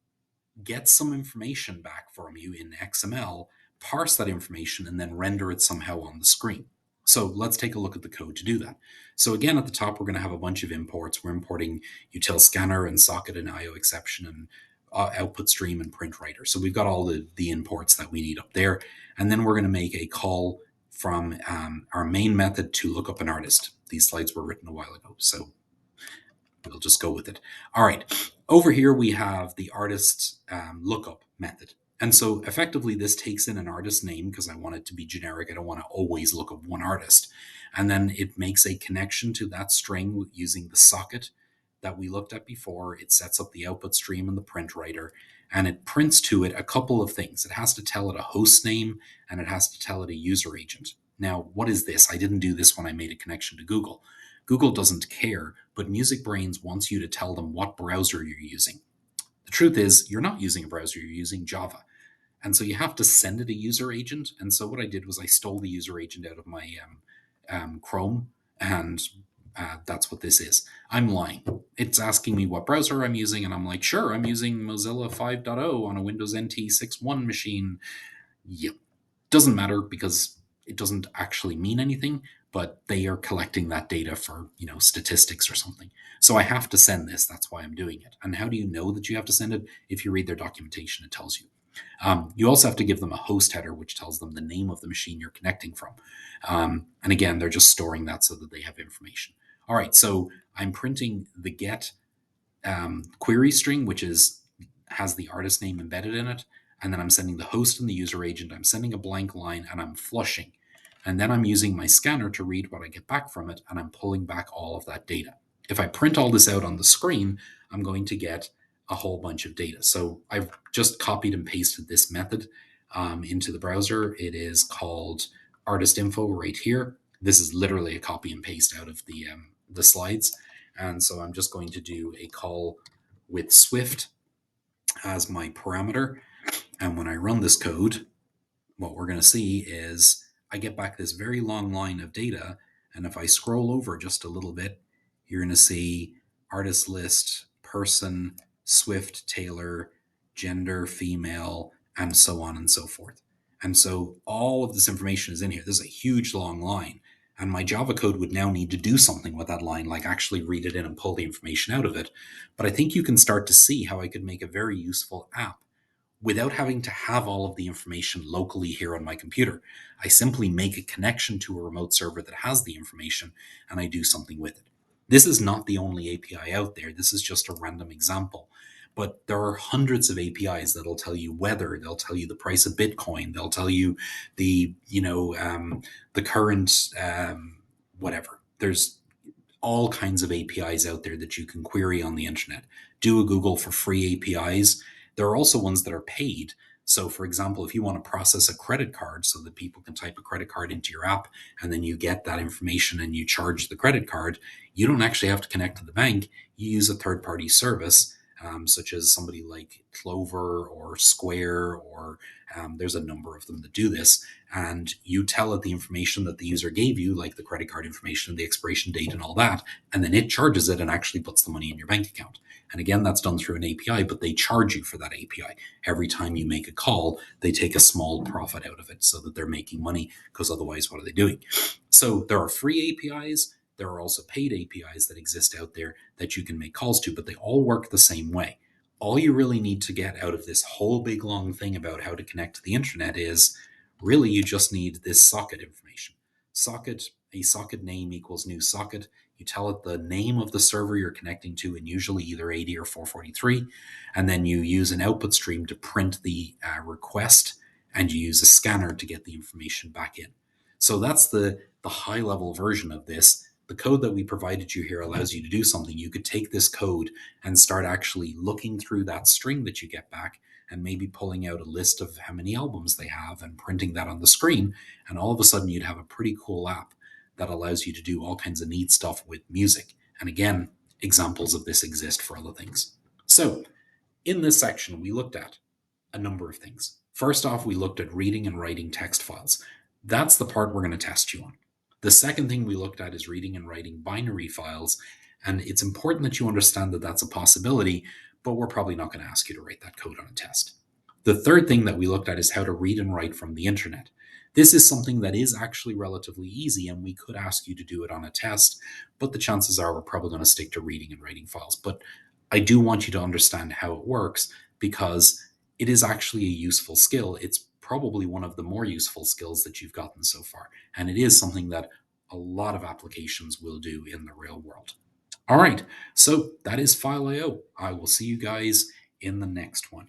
get some information back from you in XML, parse that information, and then render it somehow on the screen. So let's take a look at the code to do that. So again, at the top, we're going to have a bunch of imports. We're importing util scanner and socket and IO exception and output stream and print writer. So we've got all the imports that we need up there. And then we're going to make a call from our main method to look up an artist. These slides were written a while ago, so we'll just go with it. All right. Over here, we have the artist lookup method. And so effectively, this takes in an artist name because I want it to be generic. I don't want to always look up one artist. And then it makes a connection to that string using the socket that we looked at before. It sets up the output stream and the print writer, and it prints to it a couple of things. It has to tell it a host name, and it has to tell it a user agent. Now, what is this? I didn't do this when I made a connection to Google. Google doesn't care, but MusicBrainz wants you to tell them what browser you're using. The truth is, you're not using a browser, you're using Java. And so you have to send it a user agent. And so what I did was I stole the user agent out of my Chrome, and that's what this is. I'm lying. It's asking me what browser I'm using, and I'm like, sure, I'm using Mozilla 5.0 on a Windows NT 6.1 machine. Yep. Doesn't matter because it doesn't actually mean anything, but they are collecting that data for, statistics or something. So I have to send this. That's why I'm doing it. And how do you know that you have to send it? If you read their documentation, it tells you. You also have to give them a host header, which tells them the name of the machine you're connecting from. And again, they're just storing that so that they have information. All right, so I'm printing the get query string, which has the artist name embedded in it, and then I'm sending the host and the user agent. I'm sending a blank line, and I'm flushing. And then I'm using my scanner to read what I get back from it, and I'm pulling back all of that data. If I print all this out on the screen, I'm going to get a whole bunch of data. So I've just copied and pasted this method into the browser. It is called artist info right here. This is literally a copy and paste out of the slides. And so I'm just going to do a call with Swift as my parameter. And when I run this code, what we're going to see is I get back this very long line of data. And if I scroll over just a little bit, you're going to see artist list, person, Swift, Taylor, gender, female, and so on and so forth. And so all of this information is in here. This is a huge long line. And my Java code would now need to do something with that line, like actually read it in and pull the information out of it. But I think you can start to see how I could make a very useful app without having to have all of the information locally here on my computer. I simply make a connection to a remote server that has the information and I do something with it. This is not the only API out there. This is just a random example. But there are hundreds of APIs that'll tell you weather. They'll tell you the price of Bitcoin. They'll tell you the current whatever. There's all kinds of APIs out there that you can query on the internet. Do a Google for free APIs. There are also ones that are paid. So, for example, if you want to process a credit card so that people can type a credit card into your app and then you get that information and you charge the credit card, you don't actually have to connect to the bank. You use a third party service, such as somebody like Clover or Square, or there's a number of them that do this, and you tell it the information that the user gave you, like the credit card information, the expiration date, and all that, and then it charges it and actually puts the money in your bank account. And again, that's done through an API, but they charge you for that API. Every time you make a call, they take a small profit out of it so that they're making money, because otherwise, what are they doing? So there are free APIs. There are also paid APIs that exist out there that you can make calls to, but they all work the same way. All you really need to get out of this whole big long thing about how to connect to the internet is really you just need this socket information. A socket name equals new socket. You tell it the name of the server you're connecting to, and usually either 80 or 443. And then you use an output stream to print the request, and you use a scanner to get the information back in. So that's the high level version of this. The code that we provided you here allows you to do something. You could take this code and start actually looking through that string that you get back and maybe pulling out a list of how many albums they have and printing that on the screen. And all of a sudden, you'd have a pretty cool app that allows you to do all kinds of neat stuff with music. And again, examples of this exist for other things. So, in this section, we looked at a number of things. First off, we looked at reading and writing text files. That's the part we're going to test you on. The second thing we looked at is reading and writing binary files. And it's important that you understand that that's a possibility, but we're probably not going to ask you to write that code on a test. The third thing that we looked at is how to read and write from the internet. This is something that is actually relatively easy, and we could ask you to do it on a test, but the chances are we're probably going to stick to reading and writing files. But I do want you to understand how it works, because it is actually a useful skill. It's probably one of the more useful skills that you've gotten so far. And it is something that a lot of applications will do in the real world. All right, so that is FileIO. I will see you guys in the next one.